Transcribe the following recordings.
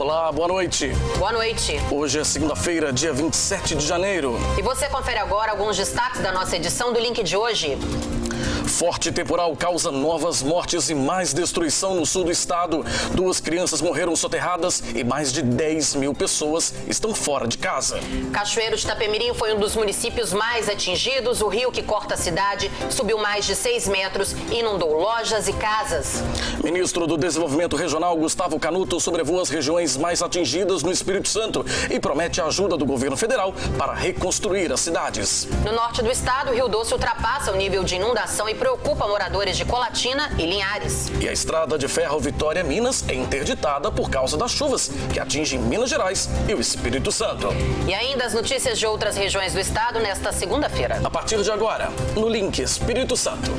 Olá, boa noite. Boa noite. Hoje é segunda-feira, dia 27 de janeiro. E você confere agora alguns destaques da nossa edição do Link de hoje. Forte temporal causa novas mortes e mais destruição no sul do estado. 2 crianças morreram soterradas e mais de 10 mil pessoas estão fora de casa. Cachoeiro de Itapemirim foi um dos municípios mais atingidos. O rio que corta a cidade subiu mais de 6 metros e inundou lojas e casas. Ministro do Desenvolvimento Regional, Gustavo Canuto, sobrevoa as regiões mais atingidas no Espírito Santo e promete a ajuda do governo federal para reconstruir as cidades. No norte do estado, o Rio Doce ultrapassa o nível de inundação e preocupa moradores de Colatina e Linhares. E a estrada de ferro Vitória-Minas é interditada por causa das chuvas que atingem Minas Gerais e o Espírito Santo. E ainda as notícias de outras regiões do estado nesta segunda-feira. A partir de agora, no Link Espírito Santo.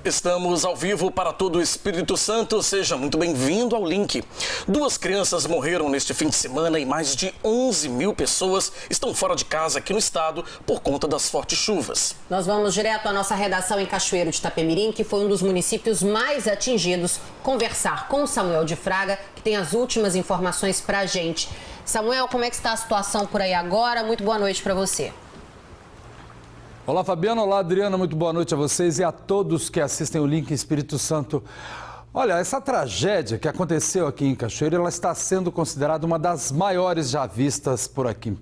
Estamos ao vivo para todo o Espírito Santo. Seja muito bem-vindo ao Link. 2 crianças morreram neste fim de semana e mais de 11 mil pessoas estão fora de casa aqui no estado por conta das fortes chuvas. Nós vamos direto à nossa redação em Cachoeiro de Itapemirim, que foi um dos municípios mais atingidos, conversar com o Samuel de Fraga, que tem as últimas informações para a gente. Samuel, como é que está a situação por aí agora? Muito boa noite para você. Olá, Fabiana. Olá, Adriana. Muito boa noite a vocês e a todos que assistem o Link Espírito Santo. Olha, essa tragédia que aconteceu aqui em Cachoeiro, ela está sendo considerada uma das maiores já vistas por aqui.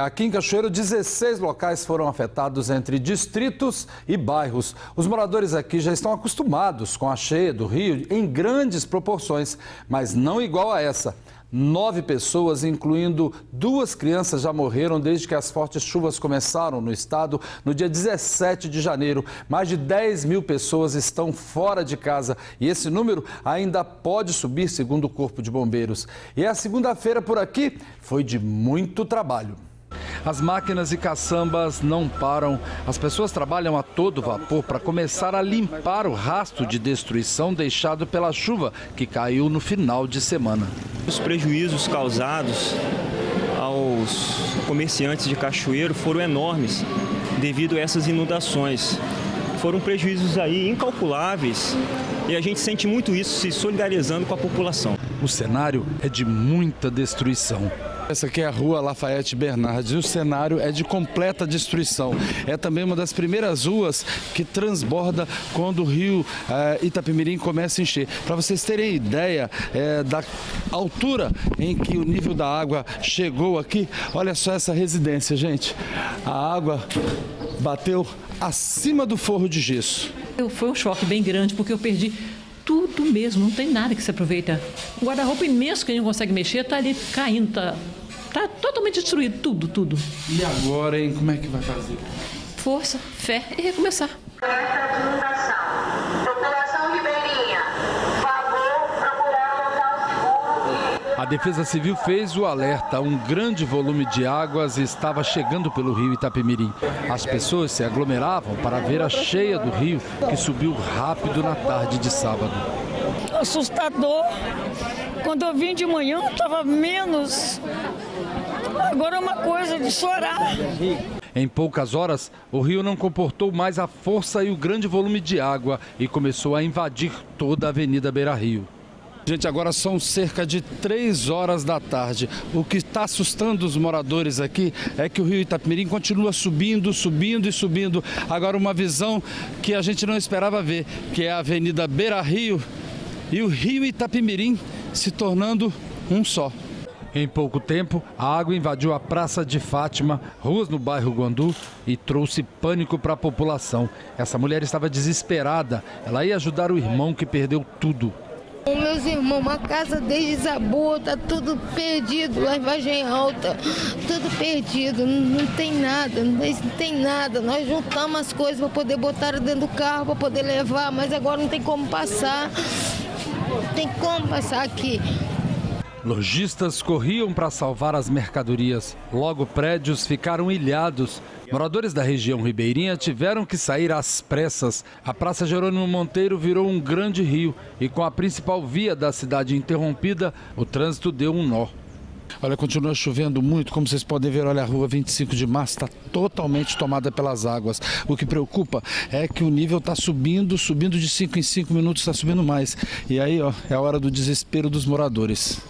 Aqui em Cachoeiro, 16 locais foram afetados entre distritos e bairros. Os moradores aqui já estão acostumados com a cheia do rio em grandes proporções, mas não igual a essa. 9 pessoas, incluindo 2 crianças, já morreram desde que as fortes chuvas começaram no estado no dia 17 de janeiro. Mais de 10 mil pessoas estão fora de casa e esse número ainda pode subir, segundo o Corpo de Bombeiros. E a segunda-feira por aqui foi de muito trabalho. As máquinas e caçambas não param. As pessoas trabalham a todo vapor para começar a limpar o rastro de destruição deixado pela chuva que caiu no final de semana. Os prejuízos causados aos comerciantes de Cachoeiro foram enormes devido a essas inundações. Foram prejuízos aí incalculáveis e a gente sente muito isso se solidarizando com a população. O cenário é de muita destruição. Essa aqui é a rua Lafayette Bernardes e o cenário é de completa destruição. É também uma das primeiras ruas que transborda quando o rio Itapemirim começa a encher. Para vocês terem ideia da altura em que o nível da água chegou aqui, olha só essa residência, gente. A água bateu acima do forro de gesso. Foi um choque bem grande porque eu perdi tudo mesmo, não tem nada que se aproveita. O guarda-roupa imenso que a gente não consegue mexer está ali caindo, tá totalmente destruído, tudo. E agora, hein? Como é que vai fazer? Força, fé e recomeçar. Essa inundação. População ribeirinha, por favor, procurar local seguro. A Defesa Civil fez o alerta. Um grande volume de águas estava chegando pelo rio Itapemirim. As pessoas se aglomeravam para ver a cheia do rio, que subiu rápido na tarde de sábado. Assustador. Quando eu vim de manhã, estava menos. Agora é uma coisa de chorar. Em poucas horas, o rio não comportou mais a força e o grande volume de água e começou a invadir toda a Avenida Beira-Rio. Gente, agora são cerca de 3 horas da tarde. O que está assustando os moradores aqui é que o rio Itapemirim continua subindo. Agora uma visão que a gente não esperava ver, que é a Avenida Beira-Rio e o rio Itapemirim se tornando um só. Em pouco tempo, a água invadiu a Praça de Fátima, ruas no bairro Guandu e trouxe pânico para a população. Essa mulher estava desesperada. Ela ia ajudar o irmão que perdeu tudo. Meus irmãos, uma casa deles desabou, tá tudo perdido, lá em Vargem Alta, tudo perdido, não tem nada, não tem nada. Nós juntamos as coisas para poder botar dentro do carro, para poder levar, mas agora não tem como passar, não tem como passar aqui. Lojistas corriam para salvar as mercadorias. Logo, prédios ficaram ilhados. Moradores da região ribeirinha tiveram que sair às pressas. A Praça Jerônimo Monteiro virou um grande rio e com a principal via da cidade interrompida, o trânsito deu um nó. Olha, continua chovendo muito, como vocês podem ver, olha, a rua 25 de março está totalmente tomada pelas águas. O que preocupa é que o nível está subindo de 5 em 5 minutos, está subindo mais. E aí, ó, é a hora do desespero dos moradores.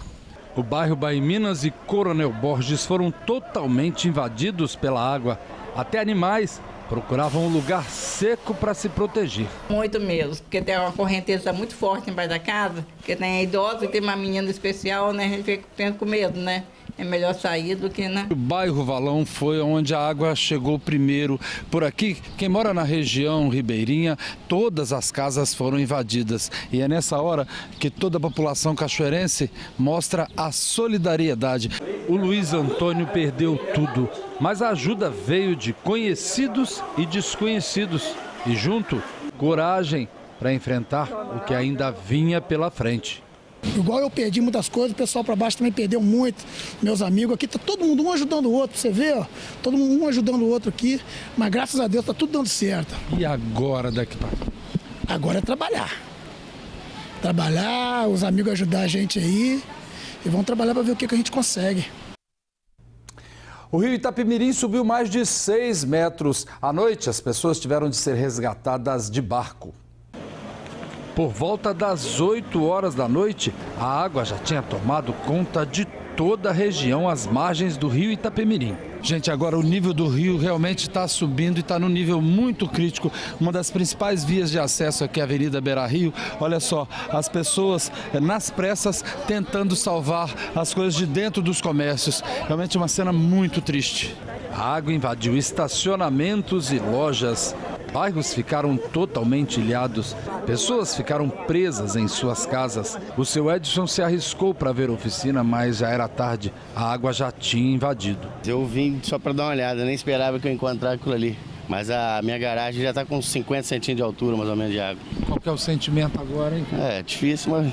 O bairro Baiminas e Coronel Borges foram totalmente invadidos pela água. Até animais procuravam um lugar seco para se proteger. Muito mesmo, porque tem uma correnteza muito forte embaixo da casa, porque tem a idosa e tem uma menina especial, né? A gente fica tendo com medo, né? É melhor sair do que, né? O bairro Valão foi onde a água chegou primeiro. Por aqui, quem mora na região ribeirinha, todas as casas foram invadidas. E é nessa hora que toda a população cachoeirense mostra a solidariedade. O Luiz Antônio perdeu tudo, mas a ajuda veio de conhecidos e desconhecidos. E junto, coragem para enfrentar o que ainda vinha pela frente. Igual eu perdi muitas coisas, o pessoal para baixo também perdeu muito. Meus amigos aqui, tá todo mundo um ajudando o outro, você vê, ó, todo mundo um ajudando o outro aqui, mas graças a Deus tá tudo dando certo. E agora daqui para? Agora é trabalhar. Trabalhar, os amigos ajudar a gente aí e vamos trabalhar para ver o que a gente consegue. O rio Itapemirim subiu mais de 6 metros. À noite, as pessoas tiveram de ser resgatadas de barco. Por volta das 8 horas da noite, a água já tinha tomado conta de toda a região às margens do rio Itapemirim. Gente, agora o nível do rio realmente está subindo e está num nível muito crítico. Uma das principais vias de acesso aqui é a Avenida Beira-Rio. Olha só, as pessoas nas pressas tentando salvar as coisas de dentro dos comércios. Realmente uma cena muito triste. A água invadiu estacionamentos e lojas. Bairros ficaram totalmente ilhados. Pessoas ficaram presas em suas casas. O seu Edson se arriscou para ver a oficina, mas já era tarde. A água já tinha invadido. Eu vim só para dar uma olhada, nem esperava que eu encontrasse aquilo ali. Mas a minha garagem já está com 50 centímetros de altura, mais ou menos, de água. Qual que é o sentimento agora, hein? É difícil, mas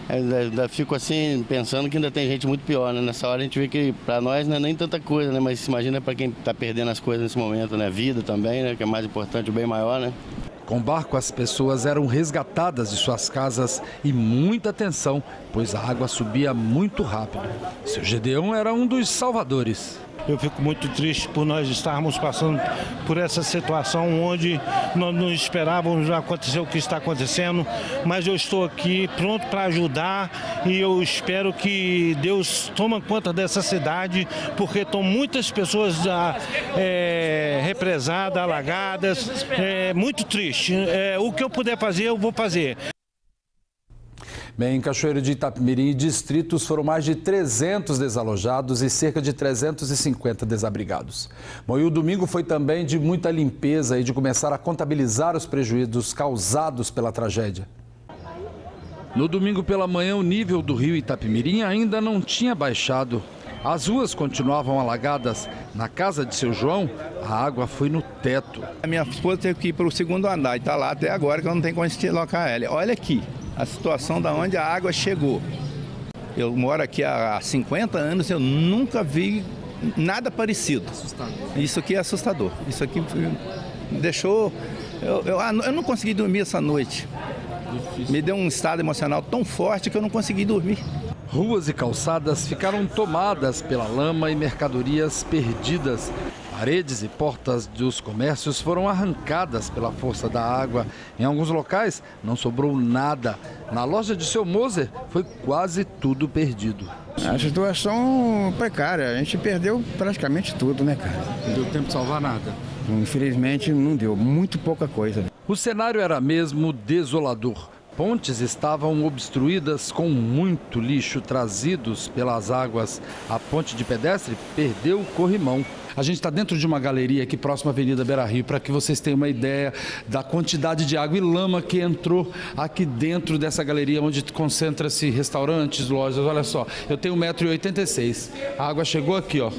ainda fico assim, pensando que ainda tem gente muito pior, né? Nessa hora a gente vê que para nós não é nem tanta coisa, né? Mas imagina para quem está perdendo as coisas nesse momento, né? Vida também, né? Que é mais importante, o bem maior, né? Com o barco, as pessoas eram resgatadas de suas casas e muita atenção, pois a água subia muito rápido. Seu Gedeão era um dos salvadores. Eu fico muito triste por nós estarmos passando por essa situação onde nós não esperávamos acontecer o que está acontecendo, mas eu estou aqui pronto para ajudar e eu espero que Deus tome conta dessa cidade, porque estão muitas pessoas represadas, alagadas, muito triste. O que eu puder fazer, eu vou fazer. Bem, em Cachoeiro de Itapemirim e distritos foram mais de 300 desalojados e cerca de 350 desabrigados. Bom, e o domingo foi também de muita limpeza e de começar a contabilizar os prejuízos causados pela tragédia. No domingo pela manhã, o nível do rio Itapemirim ainda não tinha baixado. As ruas continuavam alagadas. Na casa de seu João, a água foi no teto. A minha esposa teve que ir para o segundo andar e está lá até agora que eu não tenho como deslocar ela. Olha aqui a situação da onde a água chegou. Eu moro aqui há 50 anos, eu nunca vi nada parecido. Assustador. Isso aqui é assustador. Isso aqui me deixou... Eu não consegui dormir essa noite. Difícil. Me deu um estado emocional tão forte que eu não consegui dormir. Ruas e calçadas ficaram tomadas pela lama e mercadorias perdidas. Paredes e portas dos comércios foram arrancadas pela força da água. Em alguns locais não sobrou nada. Na loja de seu Moser foi quase tudo perdido. A situação precária, a gente perdeu praticamente tudo, né, cara? Não deu tempo de salvar nada? Infelizmente não deu, muito pouca coisa. O cenário era mesmo desolador. Pontes estavam obstruídas com muito lixo trazidos pelas águas. A ponte de pedestre perdeu o corrimão. A gente está dentro de uma galeria aqui próxima à Avenida Beira-Rio, para que vocês tenham uma ideia da quantidade de água e lama que entrou aqui dentro dessa galeria, onde concentra-se restaurantes, lojas. Olha só, eu tenho 1,86 m. A água chegou aqui, ó.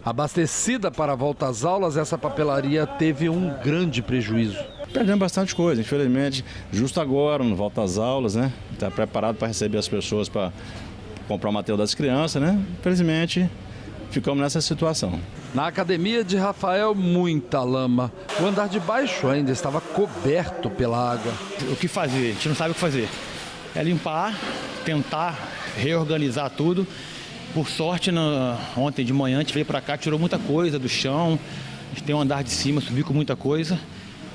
Abastecida para a volta às aulas, essa papelaria teve um grande prejuízo. Perdemos bastante coisa, infelizmente, justo agora, no volta às aulas, né? Está preparado para receber as pessoas para comprar o material das crianças, né? Infelizmente, ficamos nessa situação. Na academia de Rafael, muita lama. O andar de baixo ainda estava coberto pela água. O que fazer? A gente não sabe o que fazer. É limpar, tentar reorganizar tudo Por sorte, ontem de manhã a gente veio para cá, tirou muita coisa do chão, a gente tem um andar de cima, subiu com muita coisa,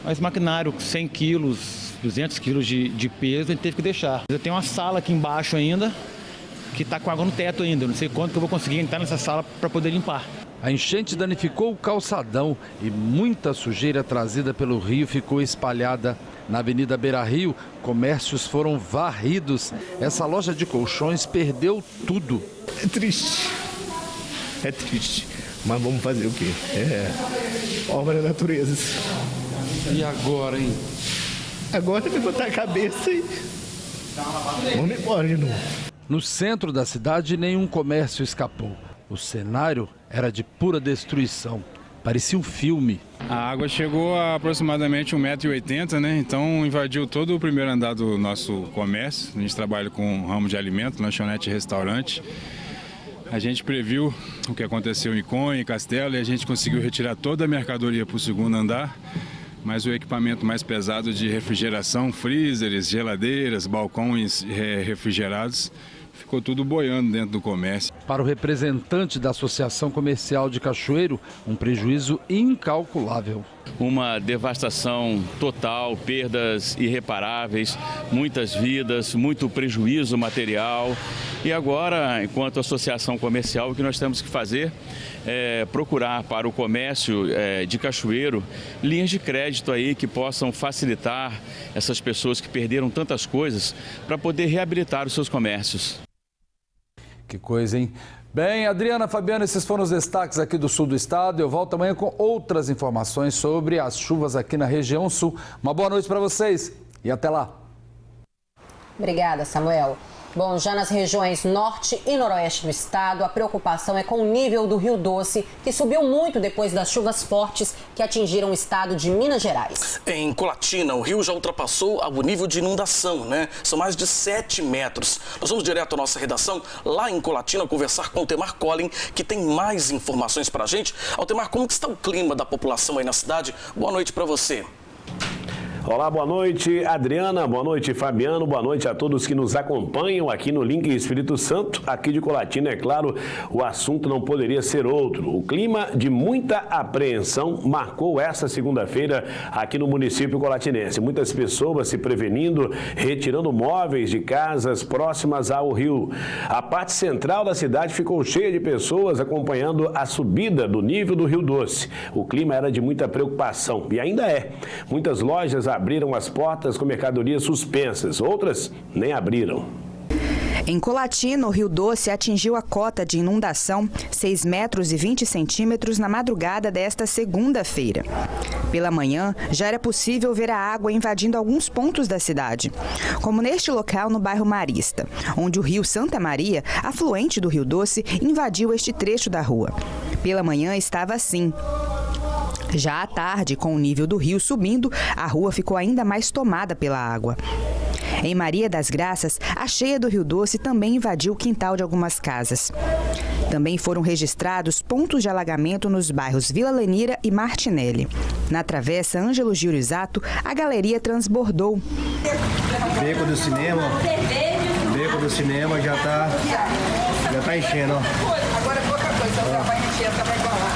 mas maquinário, 100 quilos, 200 quilos de peso, a gente teve que deixar. Eu tenho uma sala aqui embaixo ainda, que está com água no teto ainda, não sei quanto que eu vou conseguir entrar nessa sala para poder limpar. A enchente danificou o calçadão e muita sujeira trazida pelo rio ficou espalhada. Na Avenida Beira Rio, comércios foram varridos. Essa loja de colchões perdeu tudo. É triste, mas vamos fazer o quê? É obra da natureza. E agora, hein? Agora tem que botar a cabeça e vamos embora de novo. No centro da cidade, nenhum comércio escapou. O cenário era de pura destruição. Parecia um filme. A água chegou a aproximadamente 1,80 m, né? Então invadiu todo o primeiro andar do nosso comércio. A gente trabalha com ramo de alimento, lanchonete e restaurante. A gente previu o que aconteceu em Conha, em Castelo, e a gente conseguiu retirar toda a mercadoria para o segundo andar. Mas o equipamento mais pesado de refrigeração, freezers, geladeiras, balcões refrigerados, ficou tudo boiando dentro do comércio. Para o representante da Associação Comercial de Cachoeiro, um prejuízo incalculável. Uma devastação total, perdas irreparáveis, muitas vidas, muito prejuízo material. E agora, enquanto associação comercial, o que nós temos que fazer é procurar para o comércio de Cachoeiro linhas de crédito aí que possam facilitar essas pessoas que perderam tantas coisas para poder reabilitar os seus comércios. Que coisa, hein? Bem, Adriana, Fabiano, esses foram os destaques aqui do sul do estado. Eu volto amanhã com outras informações sobre as chuvas aqui na região sul. Uma boa noite para vocês e até lá. Obrigada, Samuel. Bom, já nas regiões norte e noroeste do estado, a preocupação é com o nível do Rio Doce, que subiu muito depois das chuvas fortes que atingiram o estado de Minas Gerais. Em Colatina, o rio já ultrapassou o nível de inundação, né? São mais de 7 metros. Nós vamos direto à nossa redação, lá em Colatina, conversar com o Temar Collin, que tem mais informações pra gente. Altemar, como que está o clima da população aí na cidade? Boa noite para você. Olá, boa noite, Adriana, boa noite, Fabiano, boa noite a todos que nos acompanham aqui no Link Espírito Santo, aqui de Colatina. É claro, o assunto não poderia ser outro. O clima de muita apreensão marcou essa segunda-feira aqui no município colatinense. Muitas pessoas se prevenindo, retirando móveis de casas próximas ao rio. A parte central da cidade ficou cheia de pessoas acompanhando a subida do nível do Rio Doce. O clima era de muita preocupação e ainda é. Muitas lojas abriram as portas com mercadorias suspensas, outras nem abriram. Em Colatina, o Rio Doce atingiu a cota de inundação 6,20 metros na madrugada desta segunda-feira. Pela manhã, já era possível ver a água invadindo alguns pontos da cidade, como neste local no bairro Marista, onde o rio Santa Maria, afluente do Rio Doce, invadiu este trecho da rua. Pela manhã estava assim. Já à tarde, com o nível do rio subindo, a rua ficou ainda mais tomada pela água. Em Maria das Graças, a cheia do Rio Doce também invadiu o quintal de algumas casas. Também foram registrados pontos de alagamento nos bairros Vila Lenira e Martinelli. Na travessa Ângelo Giurizato, a galeria transbordou. Beco do cinema já tá enchendo, ó. Agora é pouca coisa, já vai encher, vai colar.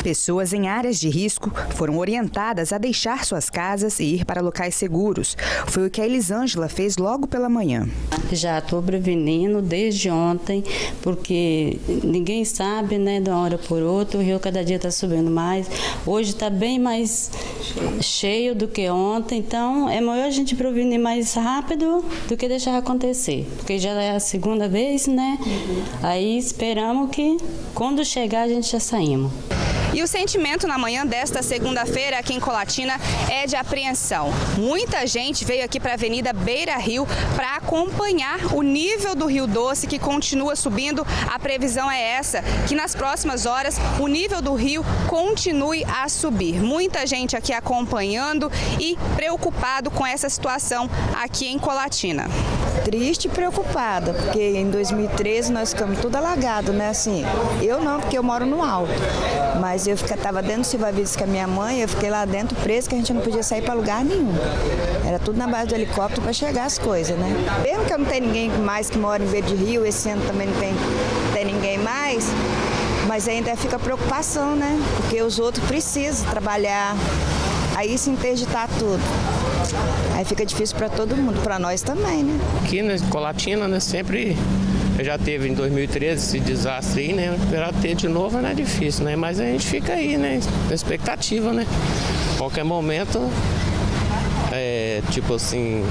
Pessoas em áreas de risco foram orientadas a deixar suas casas e ir para locais seguros. Foi o que a Elisângela fez logo pela manhã. Já estou prevenindo desde ontem, porque ninguém sabe, né, de uma hora por outra, o rio cada dia está subindo mais. Hoje está bem mais cheio do que ontem, então é melhor a gente prevenir mais rápido do que deixar acontecer, porque já é a segunda vez, né? Aí esperamos que quando chegar a gente já saímos. E o sentimento na manhã desta segunda-feira aqui em Colatina é de apreensão. Muita gente veio aqui para a Avenida Beira Rio para acompanhar o nível do Rio Doce, que continua subindo. A previsão é essa, que nas próximas horas o nível do rio continue a subir. Muita gente aqui acompanhando e preocupado com essa situação aqui em Colatina. Triste e preocupada, porque em 2013 nós ficamos tudo alagado, né? Assim, eu não, porque eu moro no alto, mas eu estava dentro do Silva-Vidas com a minha mãe, eu fiquei lá dentro preso, que a gente não podia sair para lugar nenhum. Era tudo na base do helicóptero para chegar as coisas, né? Mesmo que eu não tenha ninguém mais que mora em Verde Rio, esse ano também não tem ninguém Mas ainda fica preocupação, né? Porque os outros precisam trabalhar. Aí se interditar tudo. Aí fica difícil para todo mundo, para nós também, né? Aqui na Colatina, né, sempre já teve em 2013 esse desastre aí, né? Esperar ter de novo não é difícil, né? Mas a gente fica aí, né? Na expectativa, né? Qualquer momento, tipo assim,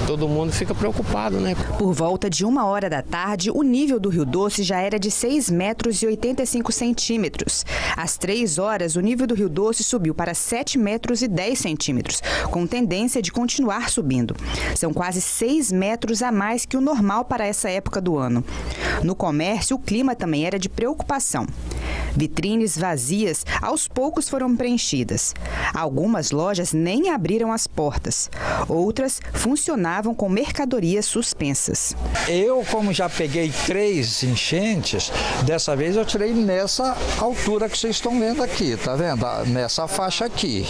todo mundo fica preocupado, né? Por volta de 1h da tarde, o nível do Rio Doce já era de 6 metros e 85 centímetros. Às 3 horas, o nível do Rio Doce subiu para 7 metros e 10 centímetros, com tendência de continuar subindo. São quase 6 metros a mais que o normal para essa época do ano. No comércio, o clima também era de preocupação. Vitrines vazias, aos poucos foram preenchidas. Algumas lojas nem abriram as portas. Outras funcionavam com mercadorias suspensas. Eu, como já peguei 3 enchentes, dessa vez eu tirei nessa altura que vocês estão vendo aqui, tá vendo? Nessa faixa aqui.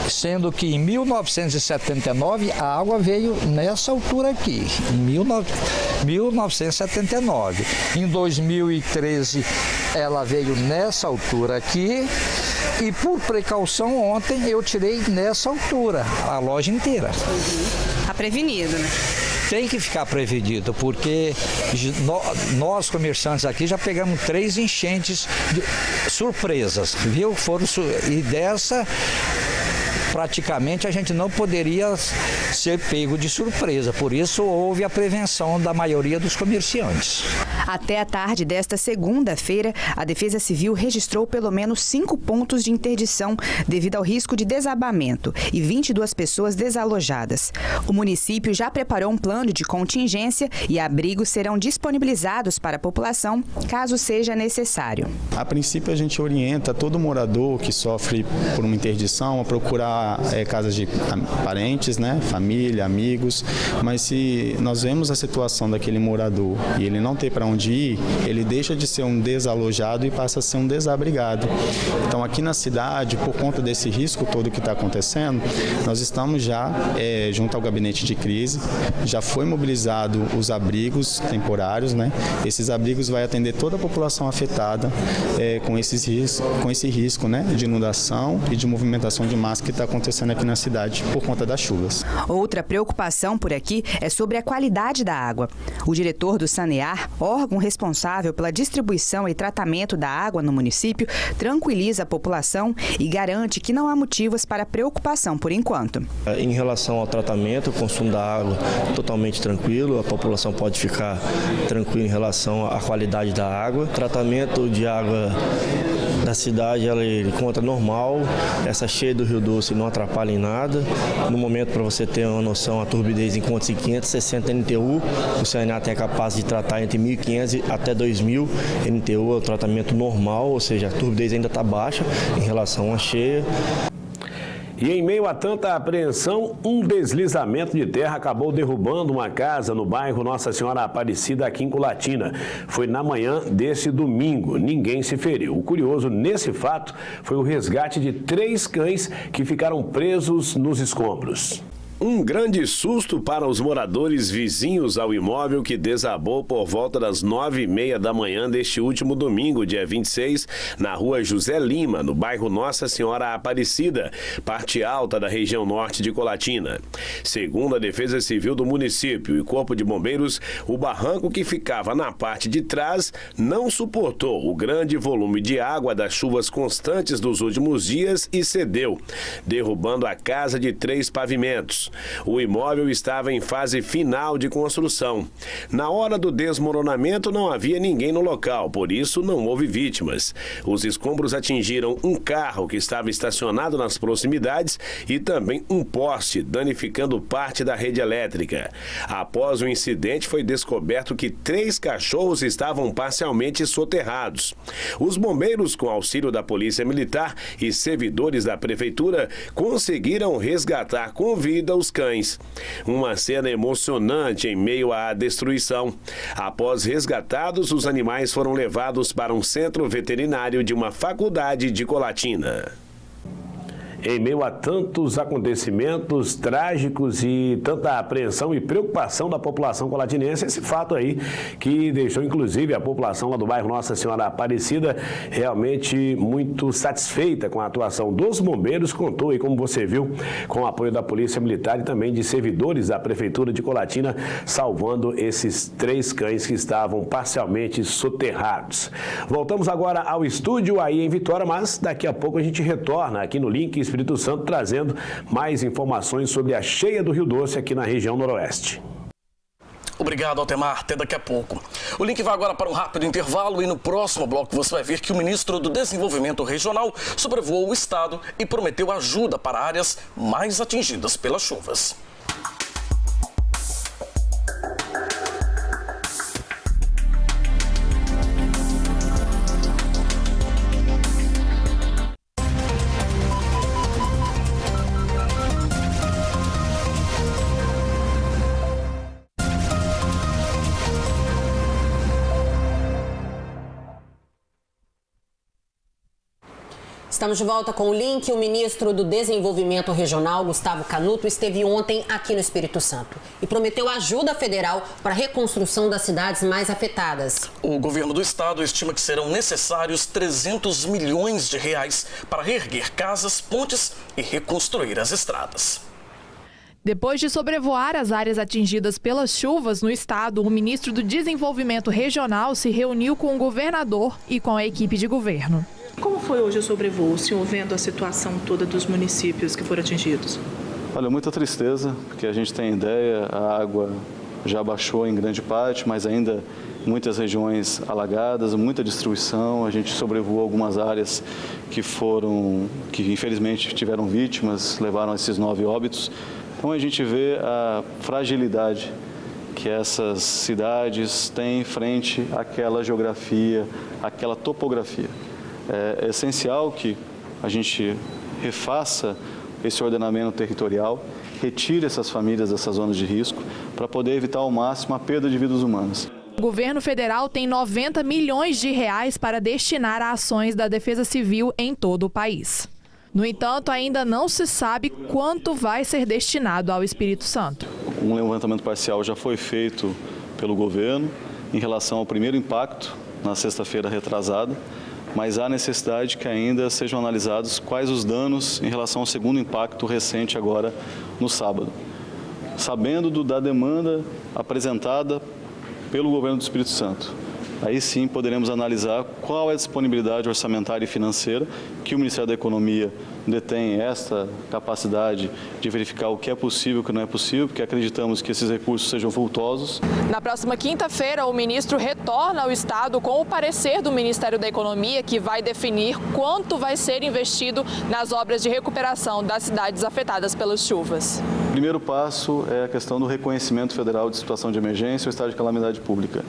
Sendo que em 1979 a água veio nessa altura aqui, em 1979. Em 2013 ela veio nessa altura aqui e por precaução ontem eu tirei nessa altura, a loja inteira. Tá prevenido, né? Tem que ficar prevenido, porque nós comerciantes aqui já pegamos 3 enchentes surpresas, viu? E dessa praticamente a gente não poderia ser pego de surpresa, por isso houve a prevenção da maioria dos comerciantes. Até a tarde desta segunda-feira, a Defesa Civil registrou pelo menos 5 pontos de interdição devido ao risco de desabamento e 22 pessoas desalojadas. O município já preparou um plano de contingência e abrigos serão disponibilizados para a população caso seja necessário. A princípio, a gente orienta todo morador que sofre por uma interdição a procurar casas de parentes, né, família, amigos, mas se nós vemos a situação daquele morador e ele não tem para onde ir, ele deixa de ser um desalojado e passa a ser um desabrigado. Então aqui na cidade, por conta desse risco todo que está acontecendo, nós estamos já junto ao gabinete de crise, já foi mobilizado os abrigos temporários, né? Esses abrigos vai atender toda a população afetada com esse risco, né, de inundação e de movimentação de massa que está acontecendo aqui na cidade por conta das chuvas. Outra preocupação por aqui é sobre a qualidade da água. O diretor do Sanear, órgão responsável pela distribuição e tratamento da água no município, tranquiliza a população e garante que não há motivos para preocupação por enquanto. Em relação ao tratamento, o consumo da água totalmente tranquilo, a população pode ficar tranquila em relação à qualidade da água. O tratamento de água da cidade ele encontra normal, essa cheia do Rio Doce não atrapalha em nada. No momento, para você ter uma noção, a turbidez encontra-se em 560 NTU, o CNA tem a capacidade de tratar entre 1.500 até 2.000 NTU, é o tratamento normal, ou seja, a turbidez ainda está baixa em relação à cheia. E em meio a tanta apreensão, um deslizamento de terra acabou derrubando uma casa no bairro Nossa Senhora Aparecida, aqui em Colatina. Foi na manhã desse domingo. Ninguém se feriu. O curioso nesse fato foi o resgate de 3 cães que ficaram presos nos escombros. Um grande susto para os moradores vizinhos ao imóvel que desabou por volta das 9h30 da manhã deste último domingo, dia 26, na rua José Lima, no bairro Nossa Senhora Aparecida, parte alta da região norte de Colatina. Segundo a Defesa Civil do município e Corpo de Bombeiros, o barranco que ficava na parte de trás não suportou o grande volume de água das chuvas constantes dos últimos dias e cedeu, derrubando a casa de 3 pavimentos. O imóvel estava em fase final de construção. Na hora do desmoronamento não havia ninguém no local, por isso não houve vítimas. Os escombros atingiram um carro que estava estacionado nas proximidades e também um poste, danificando parte da rede elétrica. Após o incidente, foi descoberto que 3 cachorros estavam parcialmente soterrados. Os bombeiros, com auxílio da Polícia Militar e servidores da Prefeitura, conseguiram resgatar com vida os cães. Uma cena emocionante em meio à destruição. Após resgatados, os animais foram levados para um centro veterinário de uma faculdade de Colatina. em meio a tantos acontecimentos trágicos e tanta apreensão e preocupação da população colatinense, esse fato aí que deixou inclusive a população lá do bairro Nossa Senhora Aparecida realmente muito satisfeita com a atuação dos bombeiros, contou aí, como você viu, com o apoio da Polícia Militar e também de servidores da Prefeitura de Colatina, salvando esses 3 cães que estavam parcialmente soterrados. Voltamos agora ao estúdio aí em Vitória, mas daqui a pouco a gente retorna aqui no Link Espírito Santo trazendo mais informações sobre a cheia do Rio Doce aqui na região noroeste. Obrigado, Altemar. Até daqui a pouco. O link vai agora para um rápido intervalo e no próximo bloco você vai ver que o ministro do Desenvolvimento Regional sobrevoou o estado e prometeu ajuda para áreas mais atingidas pelas chuvas. Estamos de volta com o link. O ministro do Desenvolvimento Regional, Gustavo Canuto, esteve ontem aqui no Espírito Santo e prometeu ajuda federal para a reconstrução das cidades mais afetadas. O governo do estado estima que serão necessários 300 milhões de reais para reerguer casas, pontes e reconstruir as estradas. Depois de sobrevoar as áreas atingidas pelas chuvas no estado, o ministro do Desenvolvimento Regional se reuniu com o governador e com a equipe de governo. Como foi hoje o sobrevoo, o senhor vendo a situação toda dos municípios que foram atingidos? Olha, muita tristeza, porque a gente tem ideia, a água já baixou em grande parte, mas ainda muitas regiões alagadas, muita destruição. A gente sobrevoou algumas áreas que infelizmente tiveram vítimas, levaram a esses 9 óbitos. Então a gente vê a fragilidade que essas cidades têm frente àquela geografia, àquela topografia. É essencial que a gente refaça esse ordenamento territorial, retire essas famílias dessas zonas de risco para poder evitar ao máximo a perda de vidas humanas. O governo federal tem 90 milhões de reais para destinar a ações da Defesa Civil em todo o país. No entanto, ainda não se sabe quanto vai ser destinado ao Espírito Santo. Um levantamento parcial já foi feito pelo governo em relação ao primeiro impacto na sexta-feira retrasada, mas há necessidade que ainda sejam analisados quais os danos em relação ao segundo impacto recente agora no sábado. Sabendo da demanda apresentada pelo governo do Espírito Santo, aí sim poderemos analisar qual é a disponibilidade orçamentária e financeira que o Ministério da Economia detém esta capacidade de verificar o que é possível e o que não é possível, porque acreditamos que esses recursos sejam vultosos. Na próxima quinta-feira, o ministro retorna ao Estado com o parecer do Ministério da Economia, que vai definir quanto vai ser investido nas obras de recuperação das cidades afetadas pelas chuvas. O primeiro passo é a questão do reconhecimento federal de situação de emergência ou estado de calamidade pública.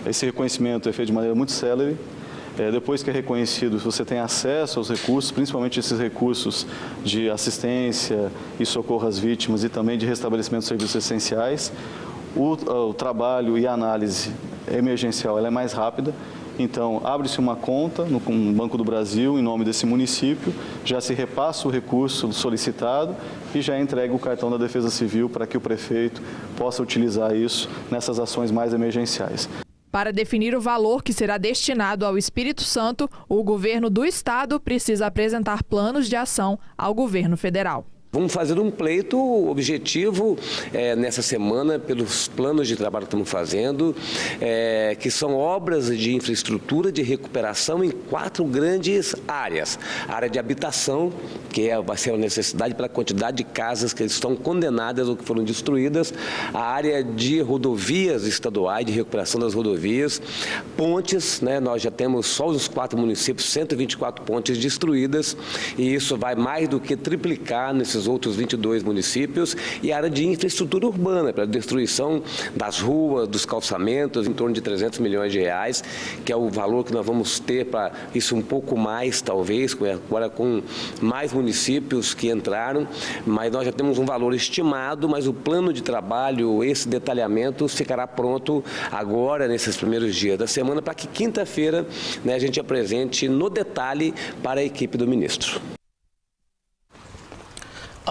Esse reconhecimento é feito de maneira muito célere. Depois que é reconhecido, você tem acesso aos recursos, principalmente esses recursos de assistência e socorro às vítimas e também de restabelecimento de serviços essenciais. O trabalho e a análise emergencial ela é mais rápida, então abre-se uma conta no Banco do Brasil em nome desse município, já se repassa o recurso solicitado e já entrega o cartão da Defesa Civil para que o prefeito possa utilizar isso nessas ações mais emergenciais. Para definir o valor que será destinado ao Espírito Santo, o governo do estado precisa apresentar planos de ação ao governo federal. Vamos fazer um pleito objetivo nessa semana pelos planos de trabalho que estamos fazendo, que são obras de infraestrutura de recuperação em 4 grandes áreas. A área de habitação, que vai ser uma necessidade pela quantidade de casas que estão condenadas ou que foram destruídas. A área de rodovias estaduais, de recuperação das rodovias. Pontes, nós já temos só os 4 municípios, 124 pontes destruídas, e isso vai mais do que triplicar nesses outros 22 municípios, e a área de infraestrutura urbana, para a destruição das ruas, dos calçamentos, em torno de 300 milhões de reais, que é o valor que nós vamos ter para isso, um pouco mais, talvez, agora com mais municípios que entraram, mas nós já temos um valor estimado, mas o plano de trabalho, esse detalhamento, ficará pronto agora, nesses primeiros dias da semana, para que quinta-feira a gente apresente no detalhe para a equipe do ministro.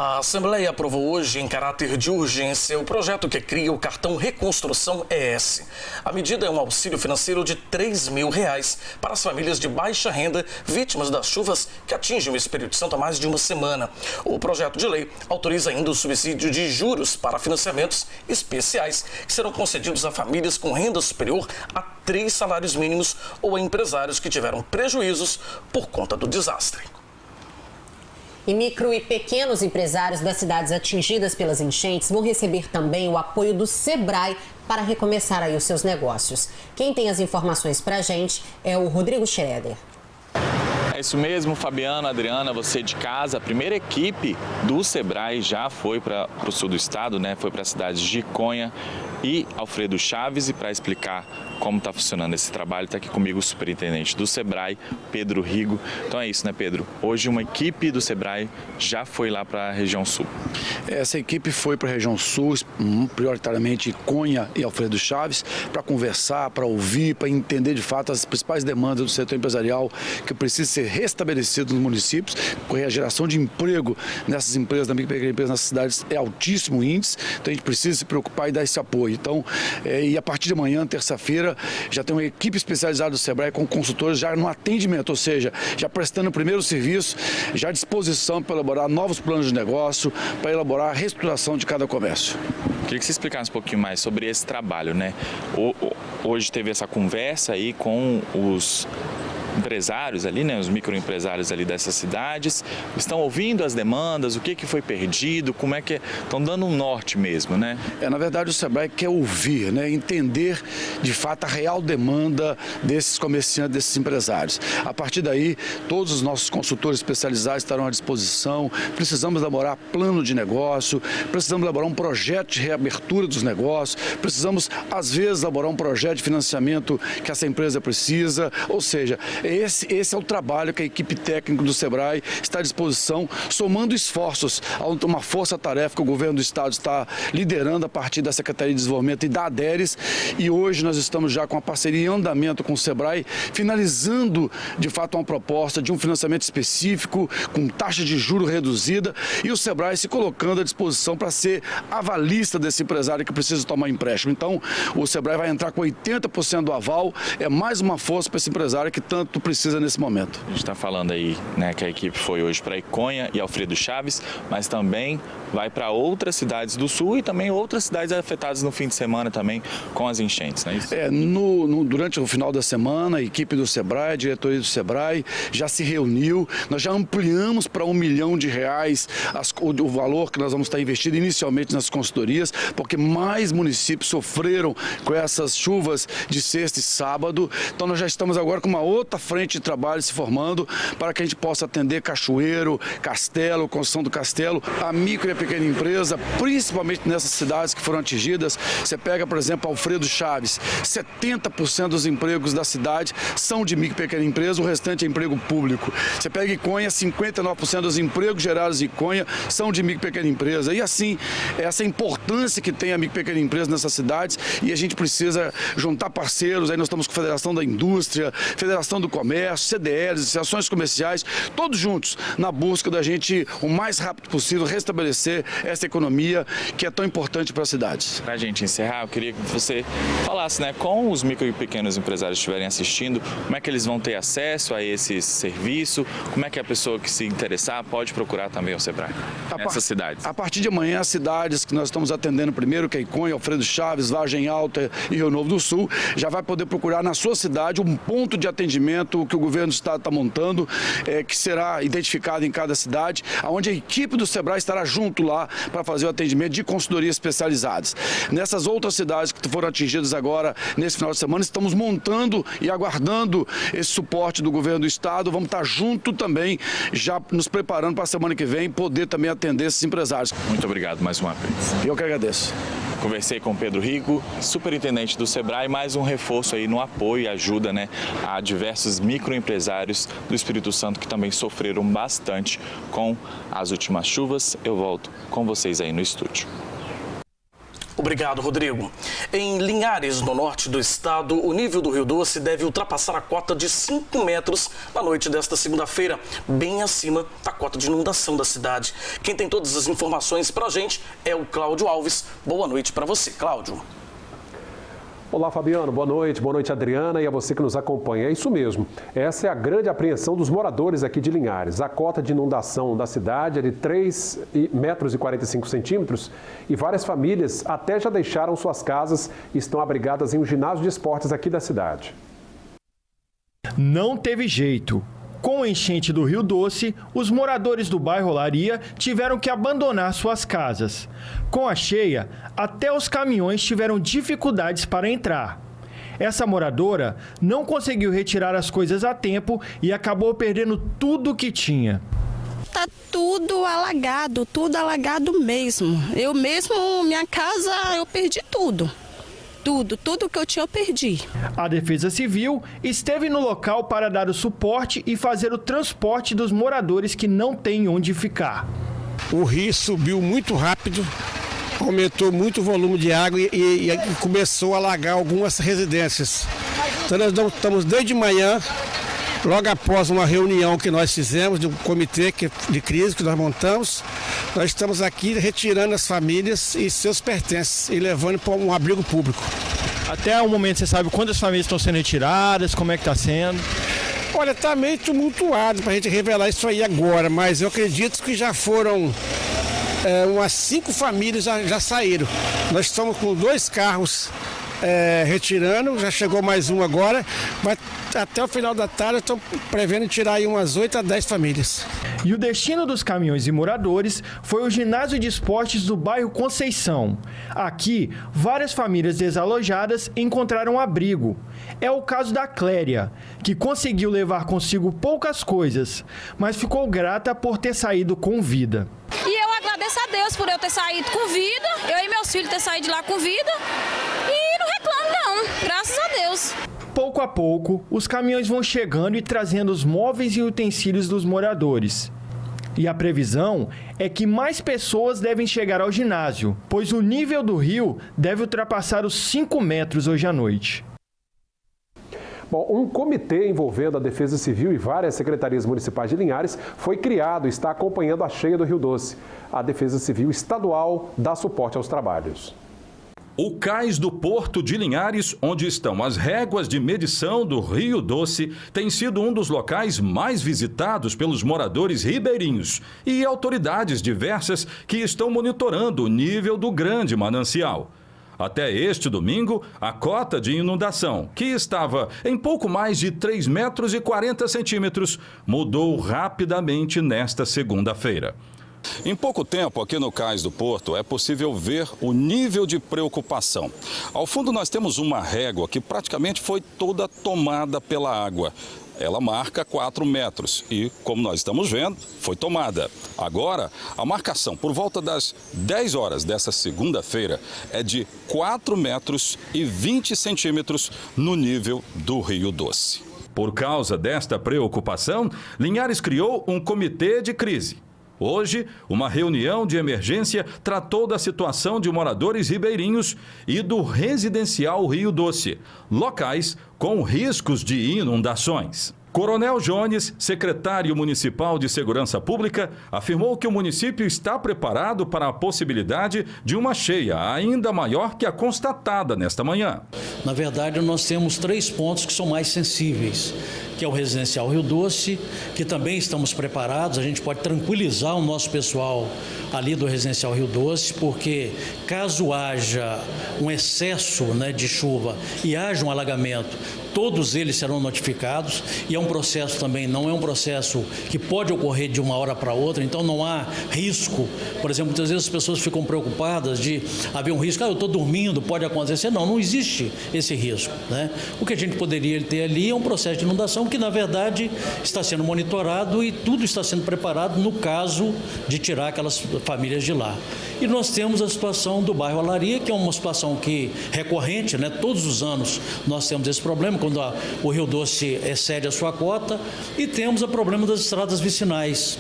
A Assembleia aprovou hoje, em caráter de urgência, o projeto que cria o cartão Reconstrução ES. A medida é um auxílio financeiro de R$ 3.000 para as famílias de baixa renda vítimas das chuvas que atingem o Espírito Santo há mais de uma semana. O projeto de lei autoriza ainda o subsídio de juros para financiamentos especiais que serão concedidos a famílias com renda superior a 3 salários mínimos ou a empresários que tiveram prejuízos por conta do desastre. E micro e pequenos empresários das cidades atingidas pelas enchentes vão receber também o apoio do Sebrae para recomeçar aí os seus negócios. Quem tem as informações para a gente é o Rodrigo Schroeder. É isso mesmo, Fabiano, Adriana, você de casa. A primeira equipe do Sebrae já foi para o sul do estado, né? Foi para as cidades de Iconha e Alfredo Chaves. E para explicar como está funcionando esse trabalho, está aqui comigo o superintendente do Sebrae, Pedro Rigo. Então é isso, né, Pedro? Hoje uma equipe do Sebrae já foi lá para a região sul. Essa equipe foi para a região sul, prioritariamente Iconha e Alfredo Chaves, para conversar, para ouvir, para entender de fato as principais demandas do setor empresarial que precisa ser restabelecido nos municípios, porque a geração de emprego nessas empresas, da micro e pequena empresa nas cidades é altíssimo índice, então a gente precisa se preocupar e dar esse apoio. Então, e a partir de amanhã, terça-feira, já tem uma equipe especializada do Sebrae com consultores já no atendimento, ou seja, já prestando o primeiro serviço, já à disposição para elaborar novos planos de negócio, para elaborar a reestruturação de cada comércio. Queria que você explicasse um pouquinho mais sobre esse trabalho, né? Hoje teve essa conversa aí com os empresários ali, né, os microempresários ali dessas cidades, estão ouvindo as demandas, o que foi perdido, como é que estão dando um norte mesmo, né? Na verdade o Sebrae quer ouvir, né, entender de fato a real demanda desses comerciantes, desses empresários. A partir daí, todos os nossos consultores especializados estarão à disposição. Precisamos elaborar plano de negócio, precisamos elaborar um projeto de reabertura dos negócios, precisamos às vezes elaborar um projeto de financiamento que essa empresa precisa, ou seja, esse é o trabalho que a equipe técnica do Sebrae está à disposição, somando esforços a uma força-tarefa que o governo do estado está liderando a partir da Secretaria de Desenvolvimento e da ADERES. E hoje nós estamos já com a parceria em andamento com o Sebrae, finalizando de fato uma proposta de um financiamento específico, com taxa de juros reduzida, e o Sebrae se colocando à disposição para ser avalista desse empresário que precisa tomar empréstimo. Então, o Sebrae vai entrar com 80% do aval, é mais uma força para esse empresário que tanto precisa nesse momento. A gente está falando aí, né, que a equipe foi hoje para Iconha e Alfredo Chaves, mas também vai para outras cidades do sul e também outras cidades afetadas no fim de semana também com as enchentes, não é isso? Durante o final da semana, a equipe do Sebrae, a diretoria do Sebrae já se reuniu, nós já ampliamos para R$1 milhão o valor que nós vamos estar investindo inicialmente nas consultorias, porque mais municípios sofreram com essas chuvas de sexta e sábado, então nós já estamos agora com uma outra frente de trabalho se formando para que a gente possa atender Cachoeiro, Castelo, construção do Castelo, a micro e a pequena empresa, principalmente nessas cidades que foram atingidas. Você pega, por exemplo, Alfredo Chaves, 70% dos empregos da cidade são de micro e pequena empresa, o restante é emprego público. Você pega Iconha, 59% dos empregos gerados em Iconha são de micro e pequena empresa. E assim, essa importância que tem a micro e pequena empresa nessas cidades, e a gente precisa juntar parceiros, aí nós estamos com a Federação da Indústria, Federação do Comércio, CDLs, associações comerciais, todos juntos na busca da gente, o mais rápido possível, restabelecer essa economia que é tão importante para as cidades. Para a gente encerrar, eu queria que você falasse, né, com os micro e pequenos empresários que estiverem assistindo, como é que eles vão ter acesso a esse serviço, como é que a pessoa que se interessar pode procurar também o Sebrae nessas cidades? A partir de amanhã, as cidades que nós estamos atendendo primeiro, que é Iconha, Alfredo Chaves, Vargem Alta e Rio Novo do Sul, já vai poder procurar na sua cidade um ponto de atendimento que o governo do estado está montando, que será identificado em cada cidade, onde a equipe do Sebrae estará junto lá para fazer o atendimento de consultorias especializadas. Nessas outras cidades que foram atingidas agora, nesse final de semana, estamos montando e aguardando esse suporte do governo do estado. Vamos estar junto também, já nos preparando para a semana que vem, poder também atender esses empresários. Muito obrigado mais uma vez. Eu que agradeço. Conversei com o Pedro Rigo, superintendente do Sebrae, mais um reforço aí no apoio e ajuda, né, a diversos microempresários do Espírito Santo que também sofreram bastante com as últimas chuvas. Eu volto com vocês aí no estúdio. Obrigado, Rodrigo. Em Linhares, no norte do estado, o nível do Rio Doce deve ultrapassar a cota de 5 metros na noite desta segunda-feira, bem acima da cota de inundação da cidade. Quem tem todas as informações pra gente é o Cláudio Alves. Boa noite para você, Cláudio. Olá, Fabiano. Boa noite, Adriana, e a você que nos acompanha. É isso mesmo. Essa é a grande apreensão dos moradores aqui de Linhares. A cota de inundação da cidade é de 3,45 metros e várias famílias até já deixaram suas casas e estão abrigadas em um ginásio de esportes aqui da cidade. Não teve jeito. Com a enchente do Rio Doce, os moradores do bairro Olaria tiveram que abandonar suas casas. Com a cheia, até os caminhões tiveram dificuldades para entrar. Essa moradora não conseguiu retirar as coisas a tempo e acabou perdendo tudo que tinha. Tá tudo alagado mesmo. Eu mesmo, minha casa, eu perdi tudo. Tudo que eu tinha eu perdi. A Defesa Civil esteve no local para dar o suporte e fazer o transporte dos moradores que não têm onde ficar. O rio subiu muito rápido, aumentou muito o volume de água e começou a alagar algumas residências. Então nós estamos desde manhã, logo após uma reunião que nós fizemos do comitê de crise que nós montamos, nós estamos aqui retirando as famílias e seus pertences e levando para um abrigo público. Até o momento você sabe quantas famílias estão sendo retiradas, como é que está sendo? Olha, está meio tumultuado para a gente revelar isso aí agora, mas eu acredito que já foram umas 5 famílias já saíram. Nós estamos com 2 carros retirando, já chegou mais um agora, mas até o final da tarde estão prevendo tirar aí umas 8 a 10 famílias. E o destino dos caminhões e moradores foi o ginásio de esportes do bairro Conceição. Aqui, várias famílias desalojadas encontraram abrigo. É o caso da Cléria, que conseguiu levar consigo poucas coisas, mas ficou grata por ter saído com vida. E eu agradeço a Deus por eu ter saído com vida, eu e meus filhos ter saído de lá com vida, e não reclamo não, graças a Deus. Pouco a pouco, os caminhões vão chegando e trazendo os móveis e utensílios dos moradores. E a previsão é que mais pessoas devem chegar ao ginásio, pois o nível do rio deve ultrapassar os 5 metros hoje à noite. Bom, um comitê envolvendo a Defesa Civil e várias secretarias municipais de Linhares foi criado e está acompanhando a cheia do Rio Doce. A Defesa Civil Estadual dá suporte aos trabalhos. O cais do Porto de Linhares, onde estão as réguas de medição do Rio Doce, tem sido um dos locais mais visitados pelos moradores ribeirinhos e autoridades diversas que estão monitorando o nível do grande manancial. Até este domingo, a cota de inundação, que estava em pouco mais de 3,40 metros, mudou rapidamente nesta segunda-feira. Em pouco tempo, aqui no Cais do Porto, é possível ver o nível de preocupação. Ao fundo, nós temos uma régua que praticamente foi toda tomada pela água. Ela marca 4 metros e, como nós estamos vendo, foi tomada. Agora, a marcação por volta das 10 horas dessa segunda-feira é de 4 metros e 20 centímetros no nível do Rio Doce. Por causa desta preocupação, Linhares criou um comitê de crise. Hoje, uma reunião de emergência tratou da situação de moradores ribeirinhos e do residencial Rio Doce, locais com riscos de inundações. Coronel Jones, secretário municipal de Segurança Pública, afirmou que o município está preparado para a possibilidade de uma cheia ainda maior que a constatada nesta manhã. Na verdade, nós temos 3 pontos que são mais sensíveis, que é o residencial Rio Doce, que também estamos preparados. A gente pode tranquilizar o nosso pessoal ali do residencial Rio Doce, porque caso haja um excesso de chuva e haja um alagamento, todos eles serão notificados e é um processo também, não é um processo que pode ocorrer de uma hora para outra, então não há risco. Por exemplo, muitas vezes as pessoas ficam preocupadas de haver um risco, eu estou dormindo, pode acontecer. Não existe esse risco, O que a gente poderia ter ali é um processo de inundação que, na verdade, está sendo monitorado e tudo está sendo preparado no caso de tirar aquelas famílias de lá. E nós temos a situação do bairro Olaria, que é uma situação que recorrente, Todos os anos nós temos esse problema, quando o Rio Doce excede a sua cota, e temos o problema das estradas vicinais.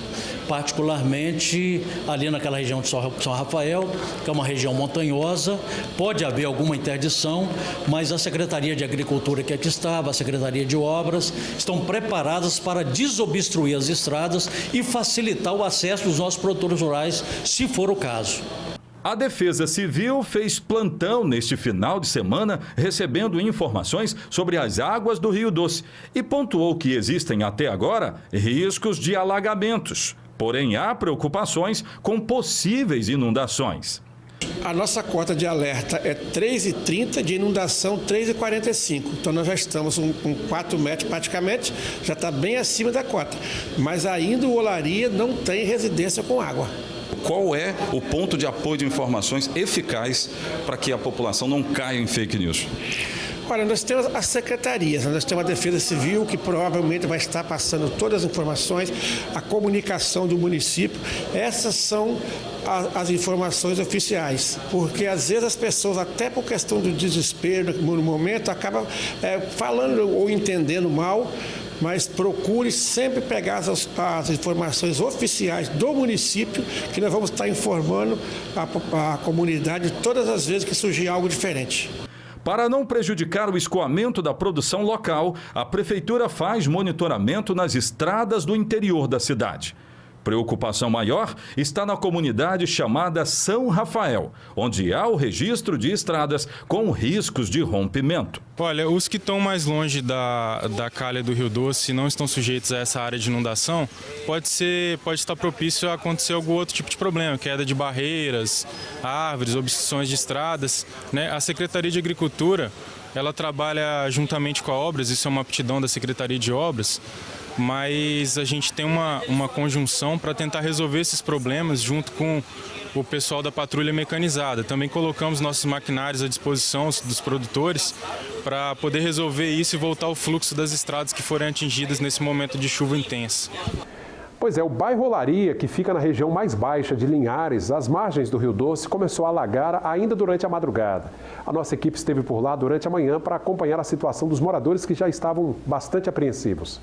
particularmente ali naquela região de São Rafael, que é uma região montanhosa. Pode haver alguma interdição, mas a Secretaria de Agricultura que aqui estava, a Secretaria de Obras, estão preparadas para desobstruir as estradas e facilitar o acesso dos nossos produtores rurais, se for o caso. A Defesa Civil fez plantão neste final de semana, recebendo informações sobre as águas do Rio Doce e pontuou que existem até agora riscos de alagamentos. Porém, há preocupações com possíveis inundações. A nossa cota de alerta é 3,30, de inundação 3,45. Então nós já estamos com 4 metros praticamente, já está bem acima da cota. Mas ainda o Olaria não tem residência com água. Qual é o ponto de apoio de informações eficaz para que a população não caia em fake news? Olha, nós temos as secretarias, nós temos a Defesa Civil, que provavelmente vai estar passando todas as informações, a comunicação do município. Essas são as informações oficiais, porque às vezes as pessoas, até por questão do desespero no momento, acabam falando ou entendendo mal, mas procure sempre pegar as informações oficiais do município, que nós vamos estar informando a comunidade todas as vezes que surgir algo diferente. Para não prejudicar o escoamento da produção local, a Prefeitura faz monitoramento nas estradas do interior da cidade. Preocupação maior está na comunidade chamada São Rafael, onde há o registro de estradas com riscos de rompimento. Olha, os que estão mais longe da calha do Rio Doce não estão sujeitos a essa área de inundação, pode estar propício a acontecer algum outro tipo de problema, queda de barreiras, árvores, obstruções de estradas, né? A Secretaria de Agricultura, ela trabalha juntamente com a Obras, isso é uma aptidão da Secretaria de Obras, mas a gente tem uma conjunção para tentar resolver esses problemas junto com o pessoal da patrulha mecanizada. Também colocamos nossos maquinários à disposição dos produtores para poder resolver isso e voltar ao fluxo das estradas que forem atingidas nesse momento de chuva intensa. Pois é, o bairro Olaria, que fica na região mais baixa de Linhares, às margens do Rio Doce, começou a alagar ainda durante a madrugada. A nossa equipe esteve por lá durante a manhã para acompanhar a situação dos moradores que já estavam bastante apreensivos.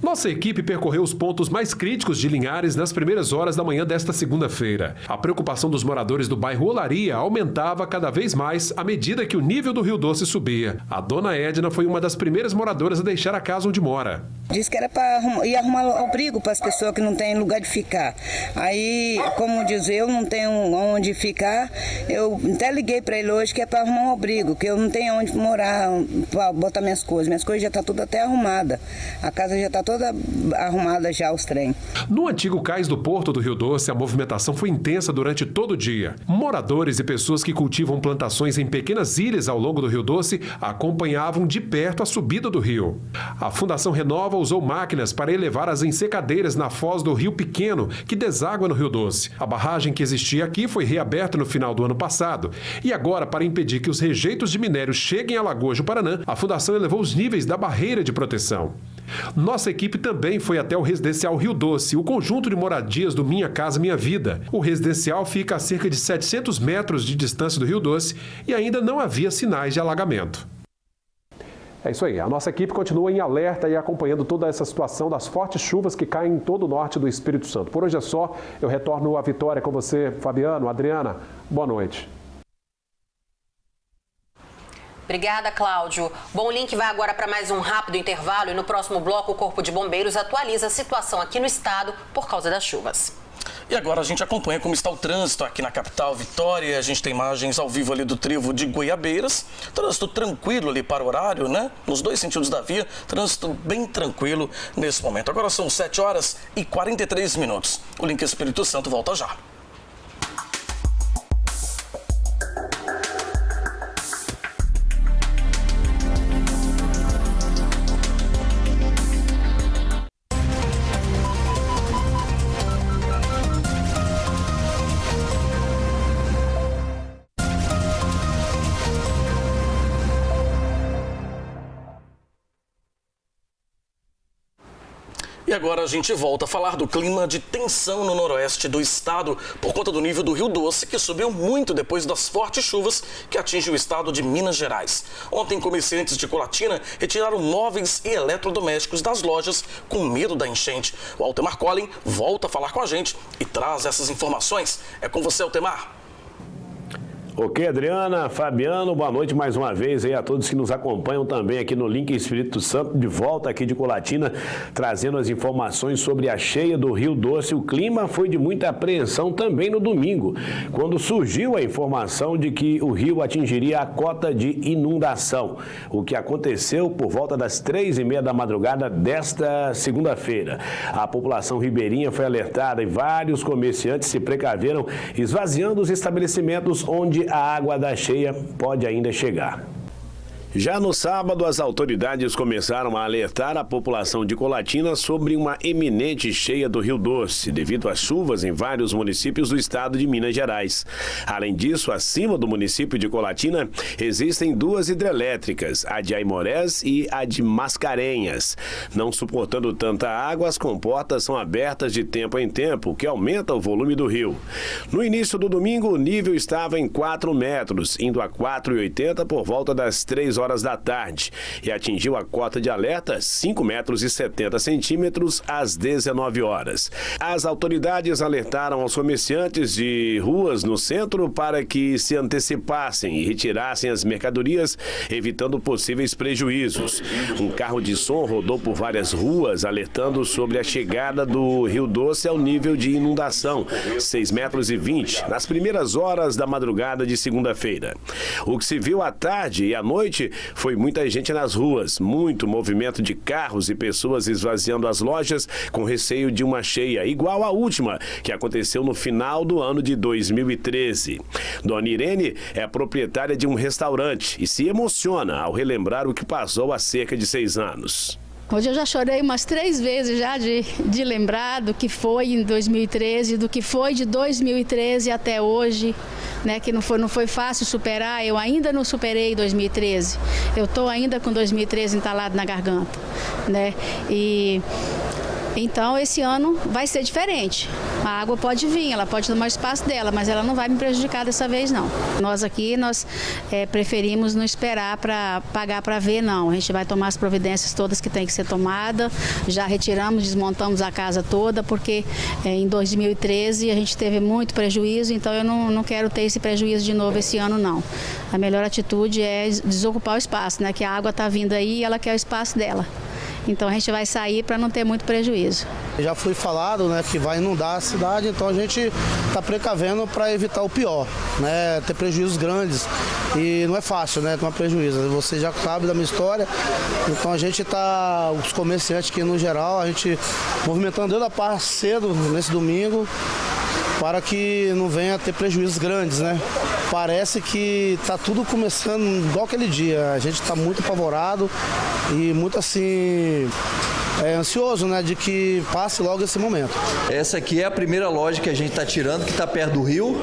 Nossa equipe percorreu os pontos mais críticos de Linhares nas primeiras horas da manhã desta segunda-feira. A preocupação dos moradores do bairro Olaria aumentava cada vez mais à medida que o nível do Rio Doce subia. A dona Edna foi uma das primeiras moradoras a deixar a casa onde mora. Diz que era para ir arrumar abrigo para as pessoas que não têm lugar de ficar. Aí, como diz, eu não tenho onde ficar, eu até liguei para ele hoje que é para arrumar um abrigo, que eu não tenho onde morar para botar minhas coisas. Minhas coisas já estão tudo até arrumada. A casa já está toda arrumada já, os trem. No antigo cais do Porto do Rio Doce, a movimentação foi intensa durante todo o dia. Moradores e pessoas que cultivam plantações em pequenas ilhas ao longo do Rio Doce acompanhavam de perto a subida do rio. A Fundação Renova usou máquinas para elevar as ensecadeiras na foz do Rio Pequeno, que deságua no Rio Doce. A barragem que existia aqui foi reaberta no final do ano passado. E agora, para impedir que os rejeitos de minério cheguem à Lagoa do Paraná, a Fundação elevou os níveis da barreira de proteção. Nossa equipe também foi até o residencial Rio Doce, o conjunto de moradias do Minha Casa Minha Vida. O residencial fica a cerca de 700 metros de distância do Rio Doce e ainda não havia sinais de alagamento. É isso aí, a nossa equipe continua em alerta e acompanhando toda essa situação das fortes chuvas que caem em todo o norte do Espírito Santo. Por hoje é só, eu retorno à Vitória com você, Fabiano, Adriana, boa noite. Obrigada, Cláudio. Bom, o link vai agora para mais um rápido intervalo e no próximo bloco o Corpo de Bombeiros atualiza a situação aqui no estado por causa das chuvas. E agora a gente acompanha como está o trânsito aqui na capital Vitória. A gente tem imagens ao vivo ali do trevo de Goiabeiras. Trânsito tranquilo ali para o horário, né? Nos dois sentidos da via, trânsito bem tranquilo nesse momento. Agora são 7h43. O Link Espírito Santo volta já. E agora a gente volta a falar do clima de tensão no noroeste do estado por conta do nível do Rio Doce, que subiu muito depois das fortes chuvas que atingem o estado de Minas Gerais. Ontem, comerciantes de Colatina retiraram móveis e eletrodomésticos das lojas com medo da enchente. O Altemar Collin volta a falar com a gente e traz essas informações. É com você, Altemar. Ok, Adriana, Fabiano, boa noite mais uma vez aí a todos que nos acompanham também aqui no Link Espírito Santo, de volta aqui de Colatina, trazendo as informações sobre a cheia do Rio Doce. O clima foi de muita apreensão também no domingo, quando surgiu a informação de que o rio atingiria a cota de inundação, o que aconteceu por volta das 3h30 da madrugada desta segunda-feira. A população ribeirinha foi alertada e vários comerciantes se precaveram, esvaziando os estabelecimentos onde a água da cheia pode ainda chegar. Já no sábado, as autoridades começaram a alertar a população de Colatina sobre uma iminente cheia do Rio Doce, devido às chuvas em vários municípios do estado de Minas Gerais. Além disso, acima do município de Colatina, existem duas hidrelétricas, a de Aimorés e a de Mascarenhas. Não suportando tanta água, as comportas são abertas de tempo em tempo, o que aumenta o volume do rio. No início do domingo, o nível estava em 4 metros, indo a 4,80 por volta das 3 horas da tarde, e atingiu a cota de alerta 5,70 metros às 19 horas. As autoridades alertaram aos comerciantes de ruas no centro para que se antecipassem e retirassem as mercadorias, evitando possíveis prejuízos. Um carro de som rodou por várias ruas, alertando sobre a chegada do Rio Doce ao nível de inundação, 6,20 metros, nas primeiras horas da madrugada de segunda-feira. O que se viu à tarde e à noite foi muita gente nas ruas, muito movimento de carros e pessoas esvaziando as lojas com receio de uma cheia, igual à última, que aconteceu no final do ano de 2013. Dona Irene é proprietária de um restaurante e se emociona ao relembrar o que passou há cerca de 6 anos. Hoje eu já chorei umas 3 vezes já de lembrar do que foi em 2013, do que foi de 2013 até hoje, né? Que não foi fácil superar, eu ainda não superei 2013. Eu estou ainda com 2013 entalado na garganta, né? Então, esse ano vai ser diferente. A água pode vir, ela pode tomar o espaço dela, mas ela não vai me prejudicar dessa vez, não. Nós aqui, preferimos não esperar para pagar para ver, não. A gente vai tomar as providências todas que tem que ser tomada. Já retiramos, desmontamos a casa toda, porque em 2013 a gente teve muito prejuízo, então eu não quero ter esse prejuízo de novo esse ano, não. A melhor atitude é desocupar o espaço, né? Que a água está vindo aí e ela quer o espaço dela. Então a gente vai sair para não ter muito prejuízo. Já foi falado, né, que vai inundar a cidade, então a gente está precavendo para evitar o pior, né, ter prejuízos grandes. E não é fácil, né, tomar prejuízo. Você já sabe da minha história, então a gente está, os comerciantes aqui no geral, a gente movimentando desde a parte cedo nesse domingo, para que não venha a ter prejuízos grandes, né? Parece que está tudo começando igual aquele dia. A gente está muito apavorado e muito assim, ansioso, né? De que passe logo esse momento. Essa aqui é a primeira loja que a gente está tirando, que está perto do rio.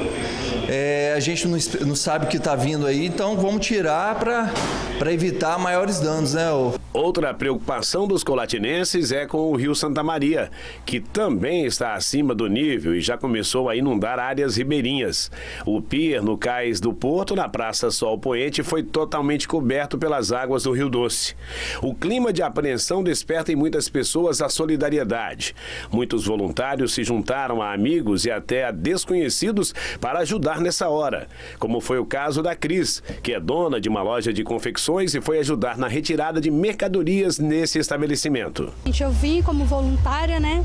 A gente não sabe o que está vindo aí, então vamos tirar para evitar maiores danos, né? Outra preocupação dos colatinenses é com o Rio Santa Maria, que também está acima do nível e já começou a inundar áreas ribeirinhas. O pier no cais do Porto, na Praça Sol Poente, foi totalmente coberto pelas águas do Rio Doce. O clima de apreensão desperta em muitas pessoas a solidariedade. Muitos voluntários se juntaram a amigos e até a desconhecidos para ajudar nessa hora, como foi o caso da Cris, que é dona de uma loja de confecções e foi ajudar na retirada de mercadorias nesse estabelecimento. Eu vim como voluntária, né?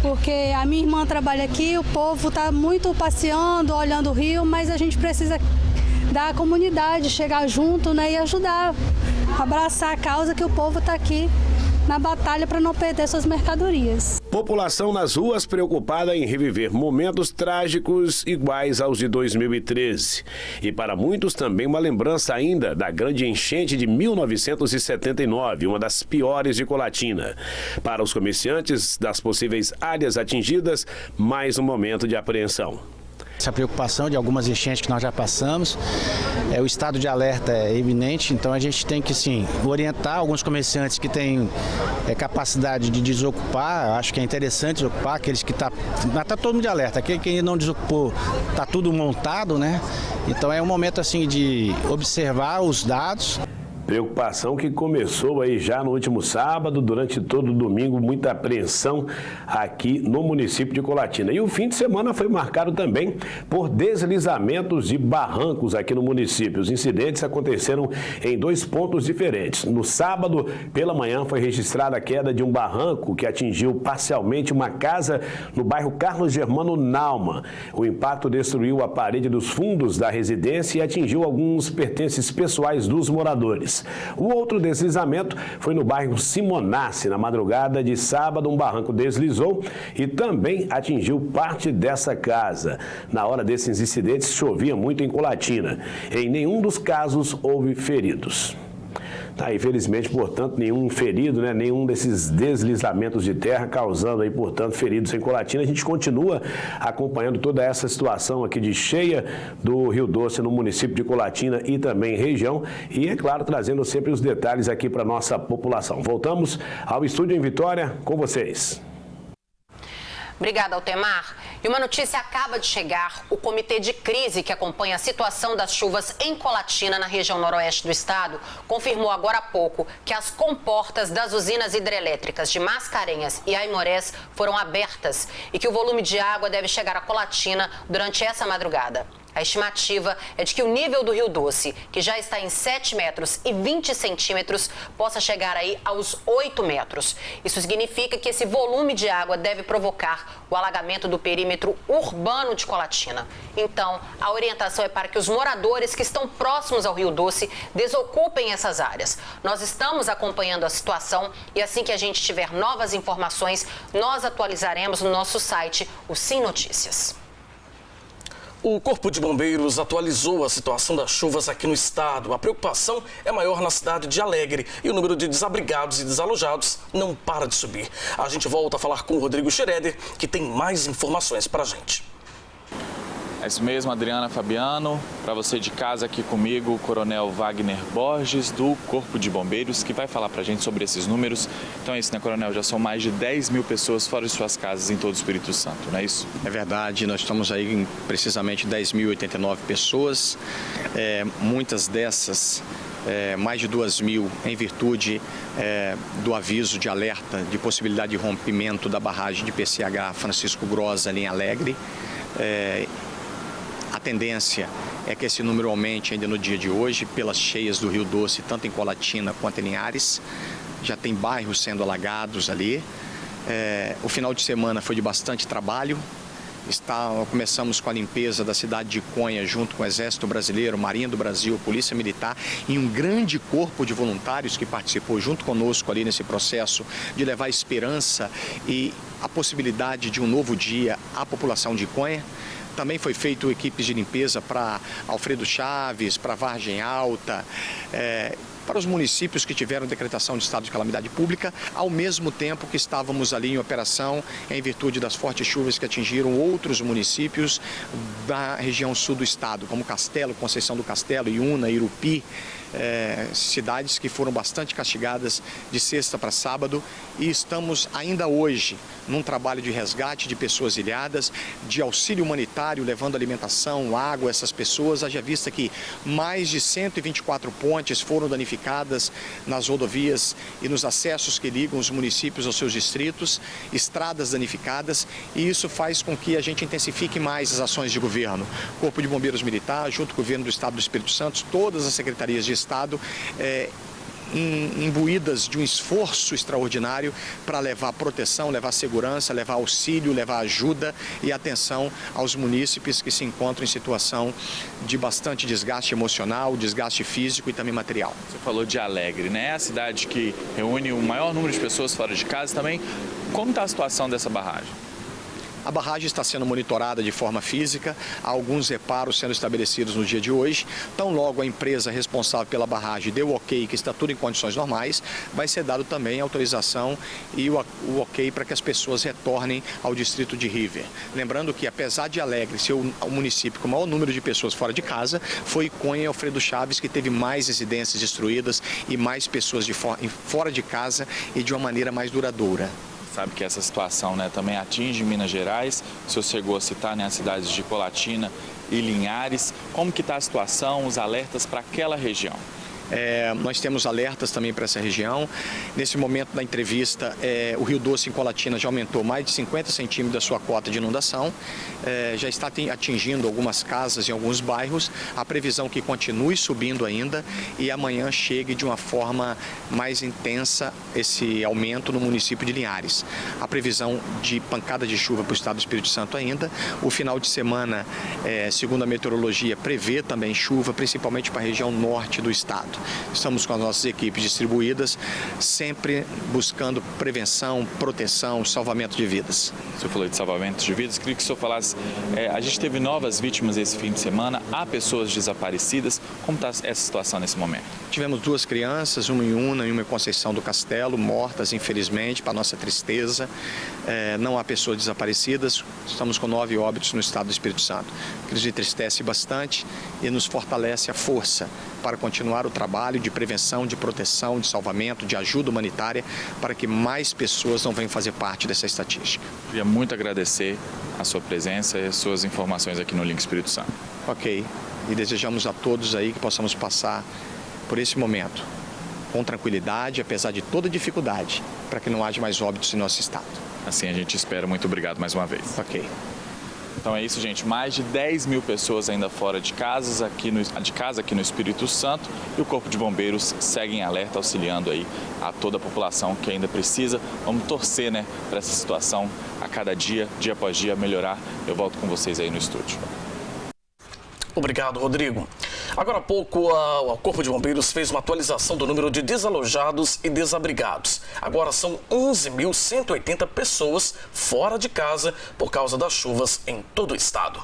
Porque a minha irmã trabalha aqui, o povo está muito passeando, olhando o rio, mas a gente precisa da comunidade chegar junto, né, e ajudar, abraçar a causa que o povo está aqui na batalha para não perder suas mercadorias. População nas ruas preocupada em reviver momentos trágicos iguais aos de 2013. E para muitos também uma lembrança ainda da grande enchente de 1979, uma das piores de Colatina. Para os comerciantes das possíveis áreas atingidas, mais um momento de apreensão. Essa preocupação de algumas enchentes que nós já passamos, o estado de alerta é eminente, então a gente tem que sim orientar alguns comerciantes que têm capacidade de desocupar. Acho que é interessante desocupar aqueles que tá todo mundo de alerta, aquele que ainda não desocupou, tá tudo montado, né? Então é um momento assim de observar os dados. Preocupação que começou aí já no último sábado, durante todo o domingo, muita apreensão aqui no município de Colatina. E o fim de semana foi marcado também por deslizamentos de barrancos aqui no município. Os incidentes aconteceram em 2 pontos diferentes. No sábado, pela manhã, foi registrada a queda de um barranco que atingiu parcialmente uma casa no bairro Carlos Germano Nauma. O impacto destruiu a parede dos fundos da residência e atingiu alguns pertences pessoais dos moradores. O outro deslizamento foi no bairro Simonace. Na madrugada de sábado, um barranco deslizou e também atingiu parte dessa casa. Na hora desses incidentes, chovia muito em Colatina. Em nenhum dos casos houve feridos. Infelizmente, portanto, nenhum ferido, né? Nenhum desses deslizamentos de terra causando aí, portanto, feridos em Colatina. A gente continua acompanhando toda essa situação aqui de cheia do Rio Doce no município de Colatina e também região e, é claro, trazendo sempre os detalhes aqui para a nossa população. Voltamos ao estúdio em Vitória com vocês. Obrigada, Altemar. E uma notícia acaba de chegar. O comitê de crise que acompanha a situação das chuvas em Colatina, na região noroeste do estado, confirmou agora há pouco que as comportas das usinas hidrelétricas de Mascarenhas e Aimorés foram abertas e que o volume de água deve chegar a Colatina durante essa madrugada. A estimativa é de que o nível do Rio Doce, que já está em 7 metros e 20 centímetros, possa chegar aí aos 8 metros. Isso significa que esse volume de água deve provocar o alagamento do perímetro urbano de Colatina. Então, a orientação é para que os moradores que estão próximos ao Rio Doce desocupem essas áreas. Nós estamos acompanhando a situação e assim que a gente tiver novas informações, nós atualizaremos no nosso site, o Sim Notícias. O Corpo de Bombeiros atualizou a situação das chuvas aqui no estado. A preocupação é maior na cidade de Alegre e o número de desabrigados e desalojados não para de subir. A gente volta a falar com o Rodrigo Schroeder, que tem mais informações para a gente. É isso mesmo, Adriana, Fabiano. Para você de casa aqui comigo, o Coronel Wagner Borges, do Corpo de Bombeiros, que vai falar para a gente sobre esses números. Então é isso, né, Coronel? Já são mais de 10 mil pessoas fora de suas casas em todo o Espírito Santo, não é isso? É verdade, nós estamos aí em precisamente 10.089 pessoas. Muitas dessas, mais de 2.000, em virtude do aviso de alerta de possibilidade de rompimento da barragem de PCH Francisco Grossa, ali em Alegre. A tendência é que esse número aumente ainda no dia de hoje, pelas cheias do Rio Doce, tanto em Colatina quanto em Linhares. Já tem bairros sendo alagados ali. O final de semana foi de bastante trabalho. Começamos com a limpeza da cidade de Conha, junto com o Exército Brasileiro, Marinha do Brasil, Polícia Militar e um grande corpo de voluntários que participou junto conosco ali nesse processo de levar esperança e a possibilidade de um novo dia à população de Conha. Também foi feito equipes de limpeza para Alfredo Chaves, para Vargem Alta, para os municípios que tiveram decretação de estado de calamidade pública, ao mesmo tempo que estávamos ali em operação em virtude das fortes chuvas que atingiram outros municípios da região sul do estado, como Castelo, Conceição do Castelo, Iuna, Irupi, cidades que foram bastante castigadas de sexta para sábado, e estamos ainda hoje num trabalho de resgate de pessoas ilhadas, de auxílio humanitário, levando alimentação, água a essas pessoas. Haja vista que mais de 124 pontes foram danificadas nas rodovias e nos acessos que ligam os municípios aos seus distritos, estradas danificadas, e isso faz com que a gente intensifique mais as ações de governo. Corpo de Bombeiros Militar, junto com o Governo do Estado do Espírito Santo, todas as secretarias de Estado, imbuídas de um esforço extraordinário para levar proteção, levar segurança, levar auxílio, levar ajuda e atenção aos munícipes que se encontram em situação de bastante desgaste emocional, desgaste físico e também material. Você falou de Alegre, né? É a cidade que reúne o maior número de pessoas fora de casa também. Como está a situação dessa barragem? A barragem está sendo monitorada de forma física, há alguns reparos sendo estabelecidos no dia de hoje. Tão logo a empresa responsável pela barragem deu o ok, que está tudo em condições normais, vai ser dado também a autorização e o ok para que as pessoas retornem ao distrito de River. Lembrando que, apesar de Alegre ser o município com o maior número de pessoas fora de casa, foi Iconha e Alfredo Chaves que teve mais residências destruídas e mais pessoas fora de casa e de uma maneira mais duradoura. Sabe que essa situação, né, também atinge Minas Gerais. O senhor chegou a citar, né, as cidades de Colatina e Linhares. Como que está a situação, os alertas para aquela região? Nós temos alertas também para essa região. Nesse momento da entrevista, o Rio Doce em Colatina já aumentou mais de 50 centímetros da sua cota de inundação. Já está atingindo algumas casas em alguns bairros. A previsão é que continue subindo ainda e amanhã chegue de uma forma mais intensa esse aumento no município de Linhares. A previsão de pancada de chuva para o estado do Espírito Santo ainda. O final de semana, segundo a meteorologia, prevê também chuva, principalmente para a região norte do estado. Estamos com as nossas equipes distribuídas, sempre buscando prevenção, proteção, salvamento de vidas. O senhor falou de salvamento de vidas, queria que o senhor falasse, a gente teve novas vítimas esse fim de semana, há pessoas desaparecidas, como está essa situação nesse momento? Tivemos 2 crianças, uma em Una e uma em Conceição do Castelo, mortas infelizmente, para nossa tristeza. Não há pessoas desaparecidas, estamos com 9 óbitos no estado do Espírito Santo. Que nos entristece bastante e nos fortalece a força para continuar o trabalho de prevenção, de proteção, de salvamento, de ajuda humanitária, para que mais pessoas não venham fazer parte dessa estatística. Queria muito agradecer a sua presença e as suas informações aqui no Link Espírito Santo. Ok, e desejamos a todos aí que possamos passar por esse momento com tranquilidade, apesar de toda dificuldade, para que não haja mais óbitos em nosso estado. Assim a gente espera. Muito obrigado mais uma vez. Ok. Então é isso, gente. Mais de 10 mil pessoas ainda fora de casa aqui no Espírito Santo, e o Corpo de Bombeiros segue em alerta, auxiliando aí a toda a população que ainda precisa. Vamos torcer, né, para essa situação a cada dia após dia, melhorar. Eu volto com vocês aí no estúdio. Obrigado, Rodrigo. Agora há pouco, o Corpo de Bombeiros fez uma atualização do número de desalojados e desabrigados. Agora são 11.180 pessoas fora de casa por causa das chuvas em todo o estado.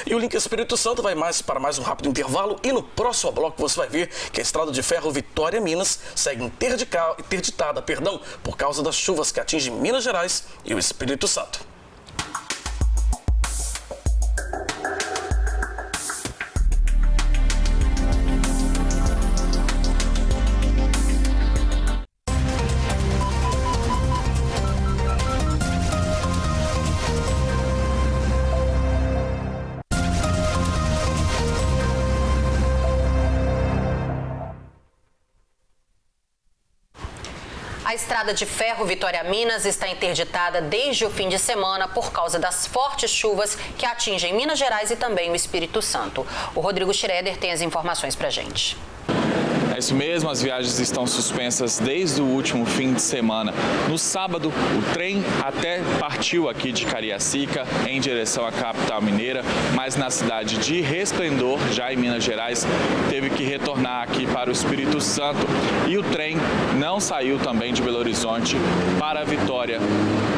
E o Link Espírito Santo vai para mais um rápido intervalo, e no próximo bloco você vai ver que a estrada de ferro Vitória Minas segue interditada por causa das chuvas que atingem Minas Gerais e o Espírito Santo. A estrada de ferro Vitória Minas está interditada desde o fim de semana por causa das fortes chuvas que atingem Minas Gerais e também o Espírito Santo. O Rodrigo Schroeder tem as informações pra gente. É isso mesmo, as viagens estão suspensas desde o último fim de semana. No sábado, o trem até partiu aqui de Cariacica em direção à capital mineira, mas na cidade de Resplendor, já em Minas Gerais, teve que retornar aqui para o Espírito Santo, e o trem não saiu também de Belo Horizonte para Vitória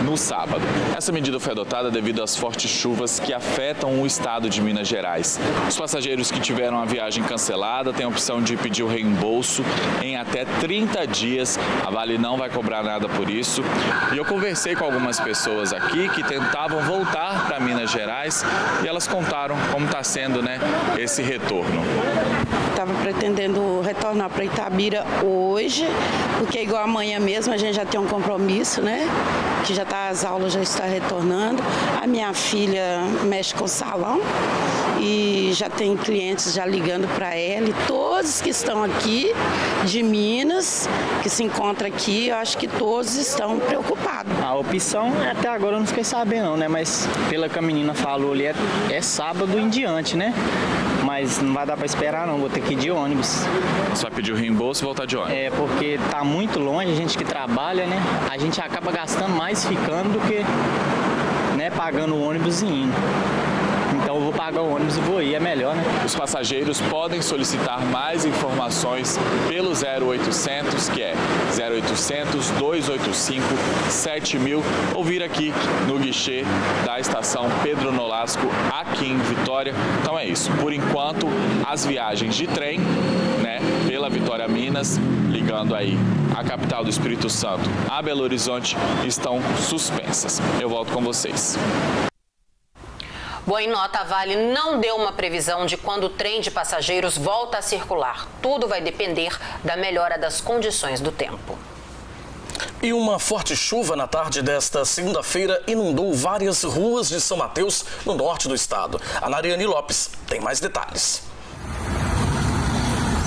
no sábado. Essa medida foi adotada devido às fortes chuvas que afetam o estado de Minas Gerais. Os passageiros que tiveram a viagem cancelada têm a opção de pedir o reembolso em até 30 dias. A Vale não vai cobrar nada por isso. E eu conversei com algumas pessoas aqui que tentavam voltar para Minas Gerais, e elas contaram como está sendo, né, esse retorno. Estava pretendendo retornar para Itabira hoje, porque igual amanhã mesmo a gente já tem um compromisso, né? Que já tá, as aulas já estão retornando. A minha filha mexe com salão e já tem clientes já ligando para ela, e todos que estão aqui de Minas, que se encontram aqui, eu acho que todos estão preocupados. A opção até agora eu não fiquei sabendo não, né? Mas pela que a menina falou ali, é sábado em diante, né? Mas não vai dar para esperar não, vou ter que ir de ônibus. Você vai pedir o reembolso e voltar de ônibus? É, porque tá muito longe, a gente que trabalha, né? A gente acaba gastando mais ficando do que, né, pagando o ônibus e indo. Então eu vou pagar pagar o ônibus e vou ir, é melhor, né? Os passageiros podem solicitar mais informações pelo 0800, que é 0800 285 7000, ou vir aqui no guichê da estação Pedro Nolasco, aqui em Vitória. Então é isso. Por enquanto, as viagens de trem, né, pela Vitória Minas, ligando aí a capital do Espírito Santo a Belo Horizonte, estão suspensas. Eu volto com vocês. Bom, em nota, a Vale não deu uma previsão de quando o trem de passageiros volta a circular. Tudo vai depender da melhora das condições do tempo. E uma forte chuva na tarde desta segunda-feira inundou várias ruas de São Mateus, no norte do estado. A Nariane Lopes tem mais detalhes.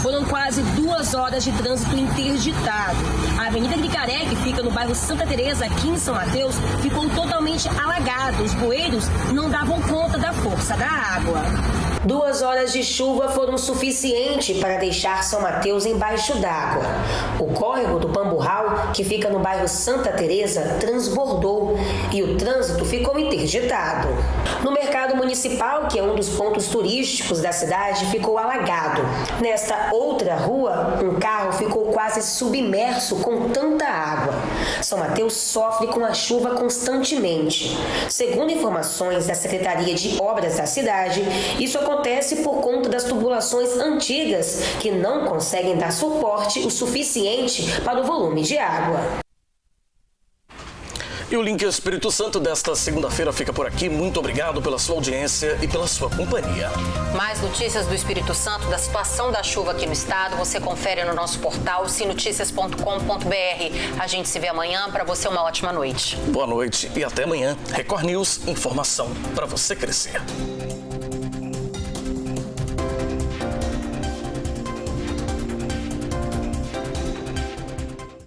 Foram quase 2 horas de trânsito interditado. A Avenida Gricaré, que fica no bairro Santa Teresa, aqui em São Mateus, ficou totalmente alagada. Os bueiros não davam conta da força da água. 2 horas de chuva foram suficientes para deixar São Mateus embaixo d'água. O córrego do Pamburral, que fica no bairro Santa Teresa, transbordou e o trânsito ficou interditado. No mercado municipal, que é um dos pontos turísticos da cidade, ficou alagado. Nesta outra rua, um carro ficou quase submerso com tanta água. São Mateus sofre com a chuva constantemente. Segundo informações da Secretaria de Obras da cidade, isso acontece por conta das tubulações antigas que não conseguem dar suporte o suficiente para o volume de água. E o Link Espírito Santo desta segunda-feira fica por aqui. Muito obrigado pela sua audiência e pela sua companhia. Mais notícias do Espírito Santo, da situação da chuva aqui no estado, você confere no nosso portal sinoticias.com.br. A gente se vê amanhã. Para você, uma ótima noite. Boa noite e até amanhã. Record News, informação para você crescer.